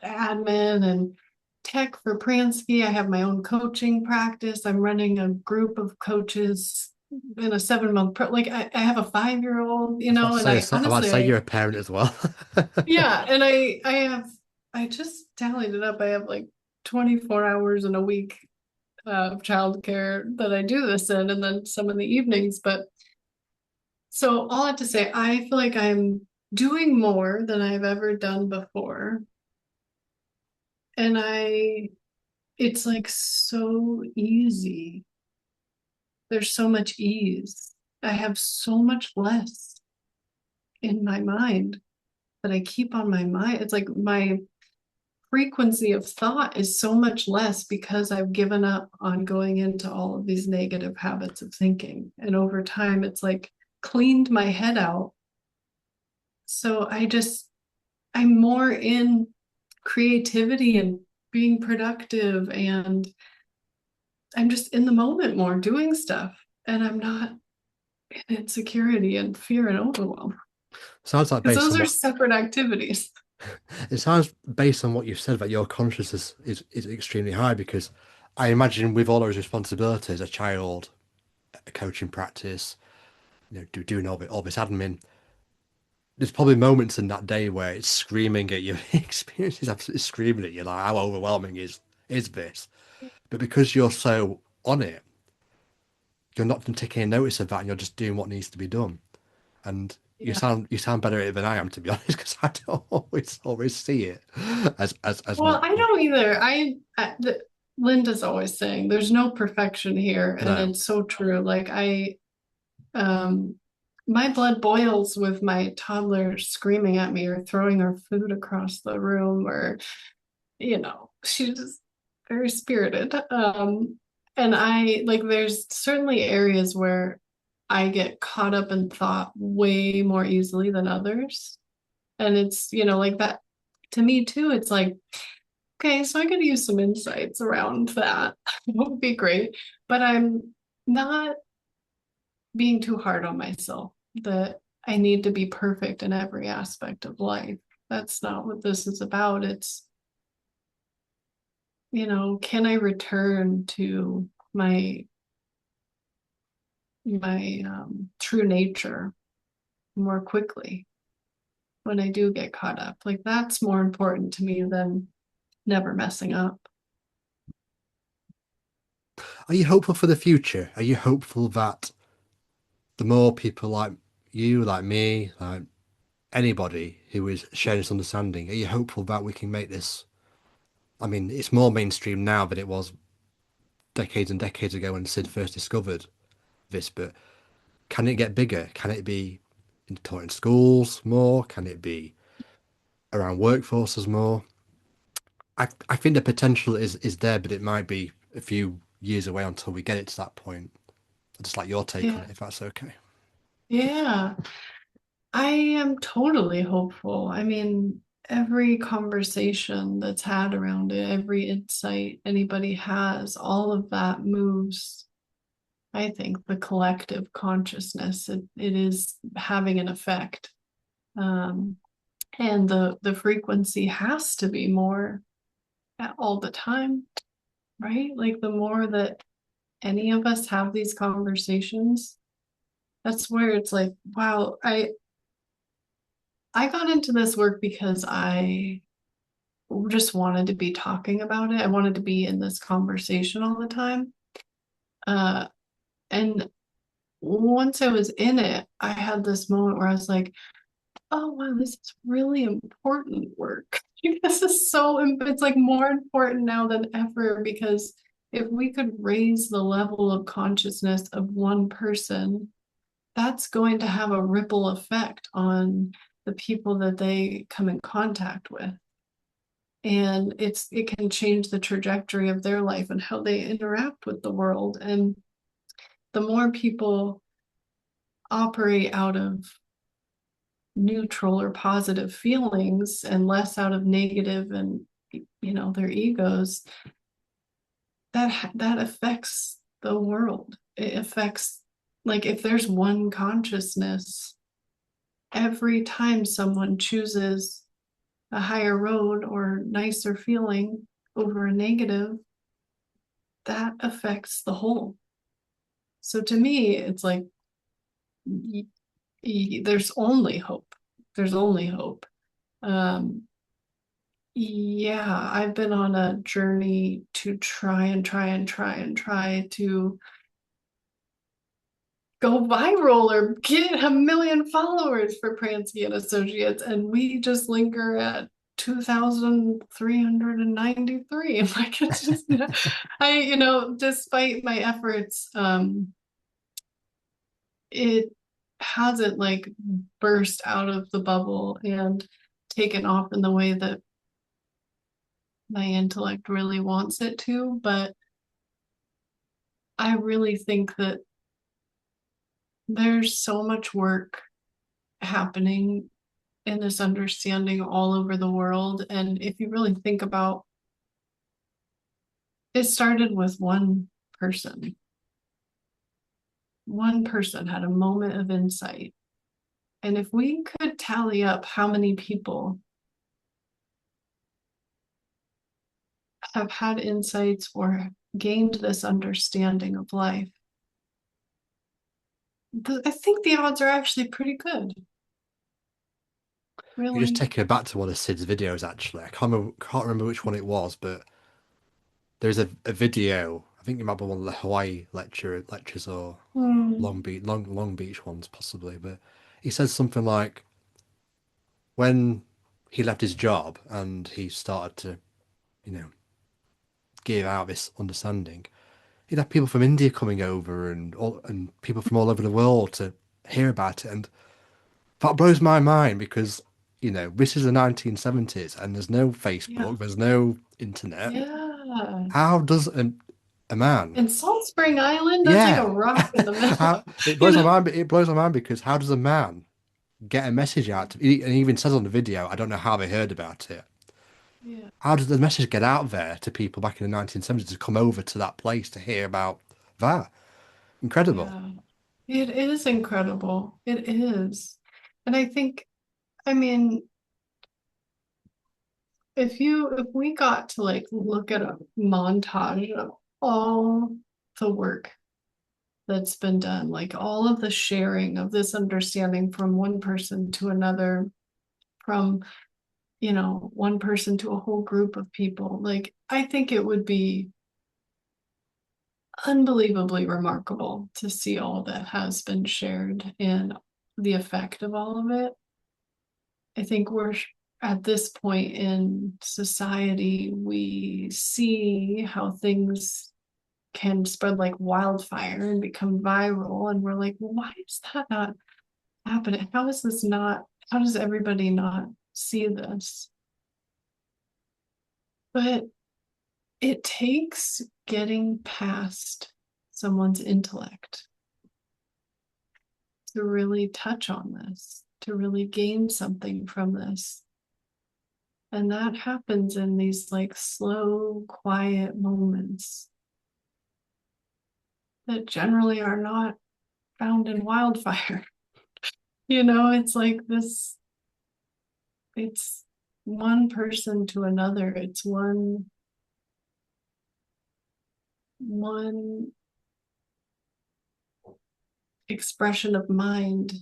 admin and tech for Pransky. I have my own coaching practice. I'm running a group of coaches in a 7 month like I have a 5-year-old, I was about to and say, I honestly you're a parent as well. yeah, and I just tallied it up. I have like 24 hours in a week of childcare that I do this in, and then some in the evenings. But so all I have to say, I feel like I'm doing more than I've ever done before. And it's like so easy. There's so much ease. I have so much less in my mind that I keep on my mind. It's like my frequency of thought is so much less because I've given up on going into all of these negative habits of thinking. And over time, it's like cleaned my head out. So I'm more in creativity and being productive. And I'm just in the moment more doing stuff. And I'm not in insecurity and fear and overwhelm Sounds like because based on those are what separate activities. it sounds based on what you've said that your consciousness is extremely high because I imagine with all those responsibilities, a child, a coaching practice, doing all this admin, there's probably moments in that day where it's screaming at you. Experience is absolutely screaming at you, like how overwhelming is this? But because you're so on it, you're not taking any notice of that, and you're just doing what needs to be done. And Yeah. you sound better at it than I am, to be honest, because I don't always see it as Well, much. I don't either. Linda's always saying there's no perfection here, and No, it's so true. Like um, my blood boils with my toddler screaming at me or throwing her food across the room, or she's just very spirited. And I like there's certainly areas where I get caught up in thought way more easily than others. And it's, like that to me too, it's like, okay, so I could use some insights around that. It would be great. But I'm not being too hard on myself that I need to be perfect in every aspect of life. That's not what this is about. It's, can I return to my true nature more quickly when I do get caught up? Like that's more important to me than never messing up. are you hopeful for the future? Are you hopeful that the more people like you, like me, like anybody who is sharing this understanding, are you hopeful that we can make this? I mean, it's more mainstream now than it was decades and decades ago when Sid first discovered this, but can it get bigger? Can it be taught in schools more? Can it be around workforces more. I think the potential is there, but it might be a few years away until we get it to that point. I'd just like your take on Yeah. it, if that's okay. Yeah. I am totally hopeful. I mean, every conversation that's had around it, every insight anybody has, all of that moves, I think, the collective consciousness. It is having an effect. Um, and the frequency has to be more all the time, right? Like the more that any of us have these conversations, that's where it's like, wow, I got into this work because I just wanted to be talking about it. I wanted to be in this conversation all the time. Uh, and once I was in it, I had this moment where I was like, oh, wow, this is really important work. This is so, it's like more important now than ever because if we could raise the level of consciousness of one person, that's going to have a ripple effect on the people that they come in contact with. And it can change the trajectory of their life and how they interact with the world. And the more people operate out of neutral or positive feelings and less out of negative and their egos, that affects the world. It affects, like, if there's one consciousness, every time someone chooses a higher road or nicer feeling over a negative, that affects the whole. So to me, it's like there's only hope. There's only hope. Um, yeah, I've been on a journey to try to go viral or get 1 million followers for Pransky and Associates, and we just linger at 2,393. Like it's just, despite my efforts, it hasn't like burst out of the bubble and taken off in the way that my intellect really wants it to. But I really think that there's so much work happening in this understanding all over the world. And if you really think about it, started with person. One person had a moment of insight. And if we could tally up how many people have had insights or gained this understanding of life, I think the odds are actually pretty good. You just Really. take it back to one of Sid's videos, actually. Can't remember which one it was, but there's a video. I think it might be one of the Hawaii lectures or Hmm. Long Beach ones, possibly. But he says something like when he left his job and he started to, you know, give out this understanding, he'd have people from India coming over and people from all over the world to hear about it. And that blows my mind because, this is the 1970s and there's no Yeah. Facebook, there's no internet. Yeah. How does a man, In Salt Spring Island, that's like a yeah, rock in the how middle, it you blows my know? mind. It blows my mind because how does a man get a message out? And he even says on the video, I don't know how they heard about it. Yeah. How did the message get out there to people back in the 1970s to come over to that place to hear about that? Incredible. Yeah. It is incredible. It is. And I think, I mean, if we got to like look at a montage of all the work that's been done, like all of the sharing of this understanding from one person to another, from, one person to a whole group of people, like I think it would be unbelievably remarkable to see all that has been shared and the effect of all of it. I think we're at this point in society, we see how things can spread like wildfire and become viral. And we're like, well, why is that not happening? How is this not, how does everybody not see this. But it takes getting past someone's intellect to really touch on this, to really gain something from this. And that happens in these like slow, quiet moments that generally are not found in wildfire. It's like this, it's one person to another. It's one expression of mind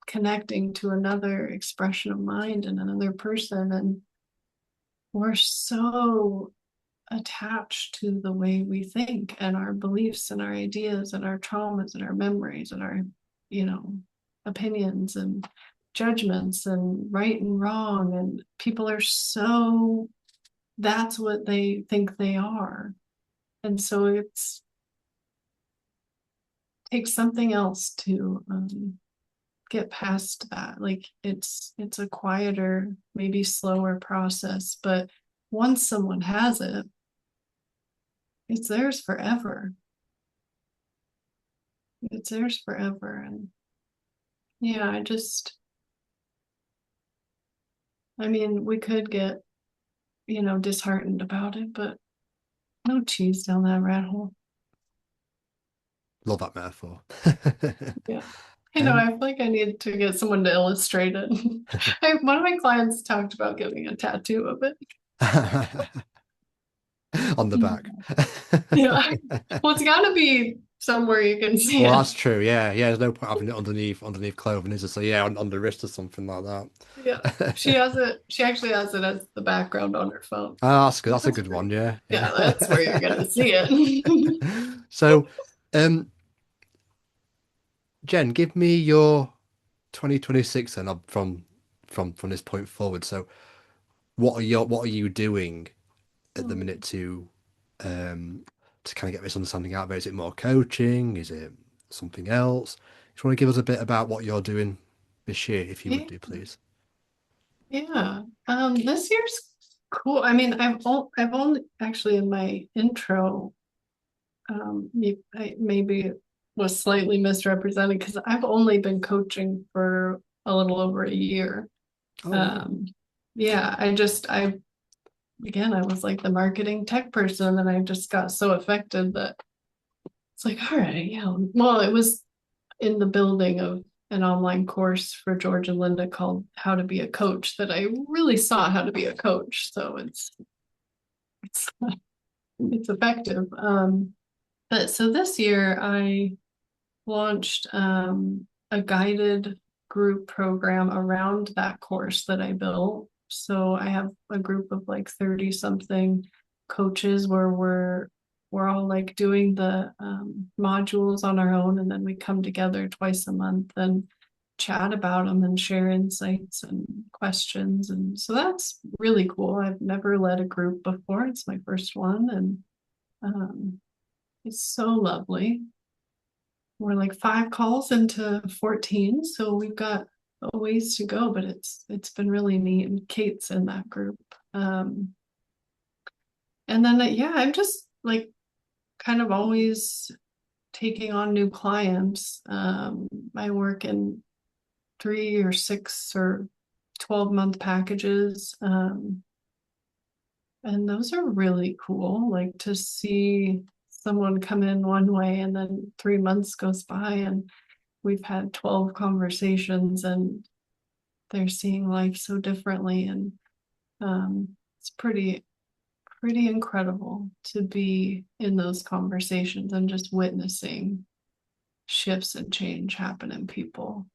connecting to another expression of mind in another person. And we're so attached to the way we think and our beliefs and our ideas and our traumas and our memories and our, opinions and judgments and right and wrong. And people are so, that's what they think they are. And so takes something else to get past that. Like it's a quieter, maybe slower process, but once someone has it, it's theirs forever. It's theirs forever. And yeah, we could get, disheartened about it, but no cheese down that rat hole. Love that metaphor. Yeah. I Um, feel like I need to get someone to illustrate it. One of my clients talked about getting a tattoo of it. on the back. Yeah. Well, it's got to be somewhere you can see Well, it. that's true. Yeah, yeah. There's no point having it underneath clothing, is there? So yeah, on the wrist or something like Yeah. She that. has it. She actually has it as the background on her phone. Oh, that's good. That's a That's good one. great. Yeah, Yeah, that's where you're yeah. gonna see it. So, um, Jen, give me your 2026 and from this point forward. So, what are you doing at the minute to kind of get this understanding out there? Is it more coaching? Is it something else? Just want to give us a bit about what you're doing this year, if you would Yeah, do, please. yeah. This year's cool. I've only actually in my intro, I maybe was slightly misrepresented because I've only been coaching for a little over a year. Oh wow. Um, yeah, I was like the marketing tech person, and I just got so affected that it's like, all right, yeah. Well, it was in the building of an online course for George and Linda called How to Be a Coach that I really saw how to be a coach. So it's it's effective. But so this year I launched a guided group program around that course that I built. So I have a group of like 30 something coaches where we're all like doing the modules on our own, and then we come together twice a month and chat about them and share insights and questions. And so that's really cool. I've never led a group before. It's my first one, and um, it's so lovely. We're like 5 calls into 14, so we've got a ways to go, but it's been really neat. And Kate's in that group. And then yeah, I'm just like kind of always taking on new clients. I work in 3 or 6 or 12 month packages. And those are really cool, like to see someone come in one way and then 3 months goes by and we've had 12 conversations and they're seeing life so differently. And it's pretty incredible to be in those conversations and just witnessing shifts and change happen in people.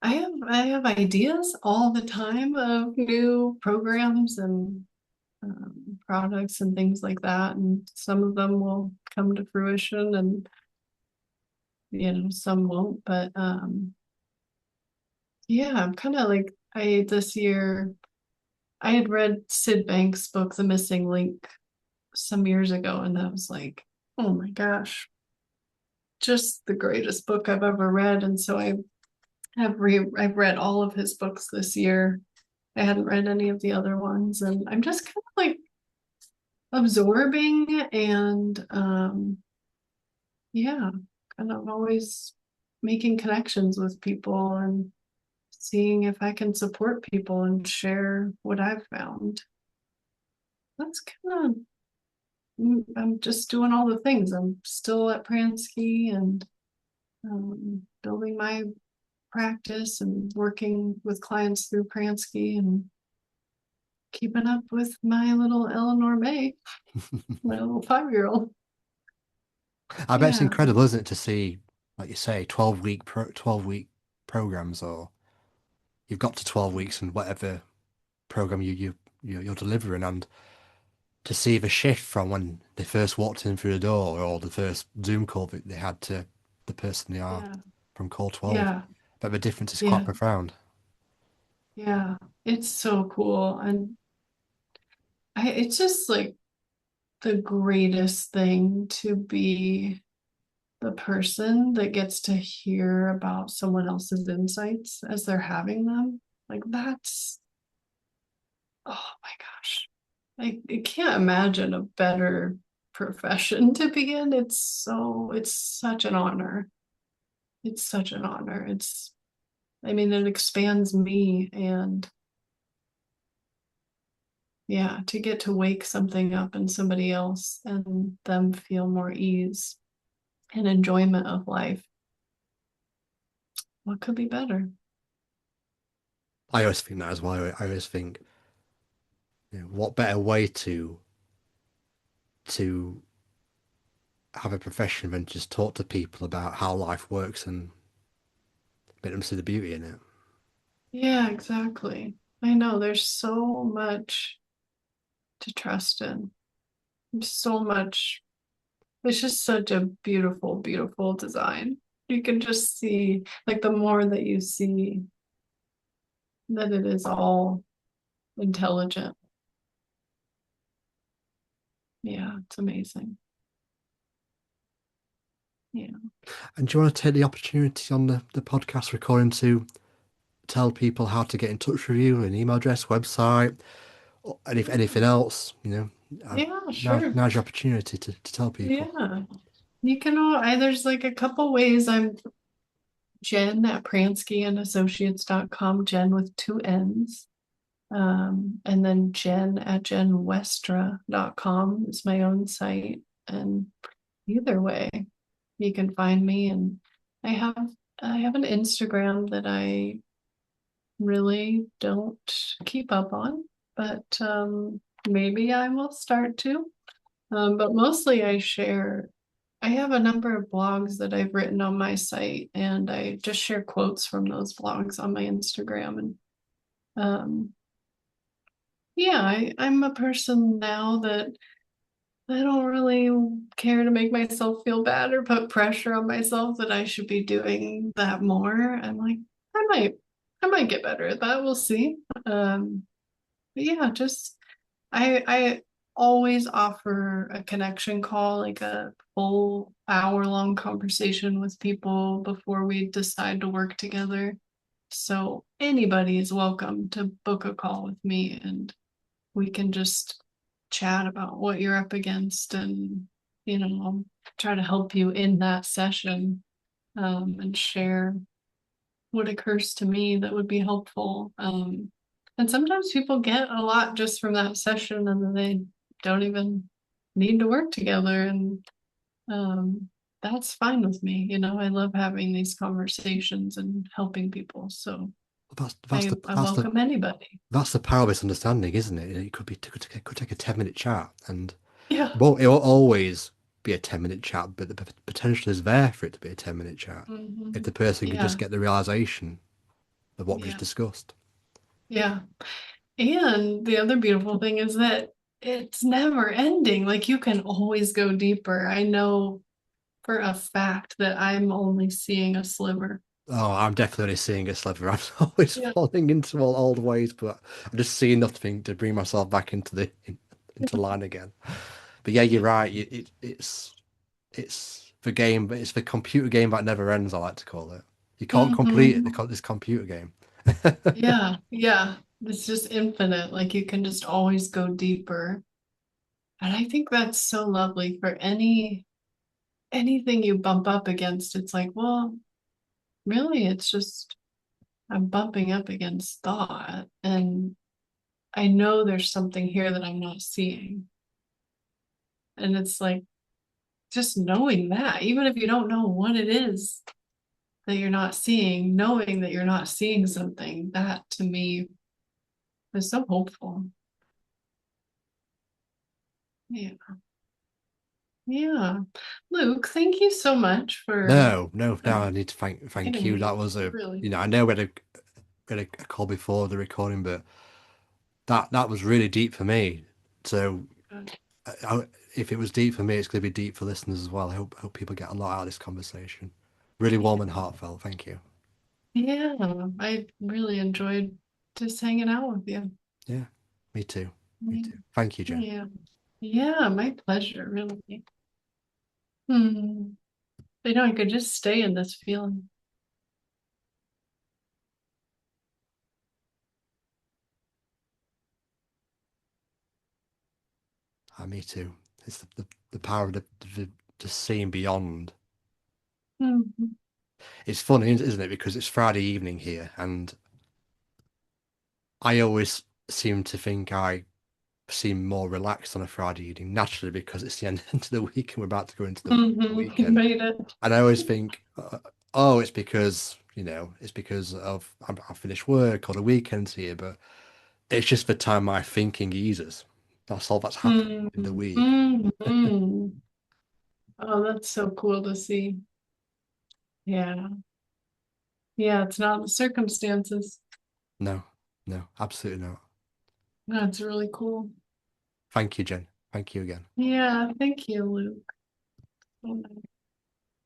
I have ideas all the time of new programs and products and things like that, and some of them will come to fruition, and some won't. But yeah, I'm kind of like I this year I had read Sid Banks' book, The Missing Link, some years ago, and I was like, oh my gosh, just the greatest book I've ever read. And so I I've read all of his books this year. I hadn't read any of the other ones, and I'm just kind of like absorbing and yeah, kind of always making connections with people and seeing if I can support people and share what I've found. That's kind of I'm just doing all the things. I'm still at Pransky and building my practice and working with clients through Pransky and keeping up with my little Eleanor May, my little 5-year-old. I bet it's Yeah, incredible, isn't it, to see, like you say, 12-week programs, or you've got to 12 weeks and whatever program you're delivering, and to see the shift from when they first walked in through the door or the first Zoom call that they had to the person they are yeah, from call 12. yeah, But the difference is quite yeah, profound. yeah. It's so cool. And it's just like the greatest thing to be the person that gets to hear about someone else's insights as they're having them. Like that's, oh my gosh. I can't imagine a better profession to be in. It's such an honor. It's such an honor. I mean, it expands me and yeah, to get to wake something up in somebody else and them feel more ease and enjoyment of life. What could be better? I always think that as well. I always think, what better way to have a profession than just talk to people about how life works and make them see the beauty in it. Yeah, exactly. I know there's so much to trust in. There's so much. It's just such a beautiful, beautiful design. You can just see, like, the more that you see that it is all intelligent. Yeah, it's amazing. Yeah. And do you want to take the opportunity on the podcast recording to tell people how to get in touch with you, an email address, website, or anything else, Yeah, now sure. now's your opportunity to tell people. Yeah. You can there's like a couple ways. I'm Jenn at pranskyandAssociates.com, Jenn with two N's. And then Jenn at JennWestra.com is my own site. And either way, you can find me. And I have I have an Instagram that I really don't keep up on, but maybe I will start to. But mostly I have a number of blogs that I've written on my site, and I just share quotes from those blogs on my Instagram. And um, yeah, I'm a person now that I don't really care to make myself feel bad or put pressure on myself that I should be doing that more. I'm like, I might, I might get better at that. We'll see. But yeah, just I always offer a connection call, like a full hour-long conversation with people before we decide to work together. So anybody is welcome to book a call with me and we can just chat about what you're up against and I'll try to help you in that session and share what occurs to me that would be helpful. And sometimes people get a lot just from that session and then they don't even need to work together. And um, that's fine with me. I love having these conversations and helping people. So That's the I that's the welcome anybody. that's the power of misunderstanding, isn't it? It could take a 10-minute chat, and Yeah. it won't always be a 10-minute chat, but the potential is there for it to be a 10-minute chat if Hmm. the person could just Yeah. get the realization of what we just Yeah. discussed. Yeah. And the other beautiful thing is that it's never ending. Like you can always go deeper. I know for a fact that I'm only seeing a sliver. Oh, I'm definitely seeing a sliver. I'm always Yeah. falling into all old ways, but I'm just seeing nothing to bring myself back into line again. But yeah, you're right. It's the game, but it's the computer game that never ends, I like to call it. You can't complete it, Hmm. this computer game. Yeah, yeah. It's just infinite. Like you can just always go deeper. And I think that's so lovely for anything you bump up against. It's like, well, really, it's just I'm bumping up against thought. And I know there's something here that I'm not seeing. And it's like just knowing that, even if you don't know what it is that you're not seeing, knowing that you're not seeing something, that to me is so hopeful. Yeah. Yeah. Luke, thank you so much for No, no, uh, no. I need to thank you. getting That was a, really I know we had a call before the recording, but that was really deep for me. So good. if it was deep for me, it's going to be deep for listeners as well. I hope people get a lot out of this conversation. Really warm and heartfelt. Thank you. Yeah, I really enjoyed just hanging out with you. Yeah, me too. Me Yeah. too. Thank you, Jen. Yeah. Yeah, my pleasure, really. Hmm. I know I could just stay in this feeling. Me too. It's the power of the seeing beyond. Hmm. It's funny, isn't it? Because it's Friday evening here, and I always seem to think I seem more relaxed on a Friday evening, naturally because it's the end, end of the week and we're about to go into the Hmm. You weekend. made it. And I always think, oh, it's because, it's because of I finished work or the weekend's here, but it's just the time my thinking eases. That's all that's happened Hmm. in the week. Hmm. Oh, that's so cool to see. Yeah. Yeah, it's not the circumstances. No, no, absolutely not. That's really cool. Thank you, Jen. Thank you again. Yeah, thank you, Luke. So nice.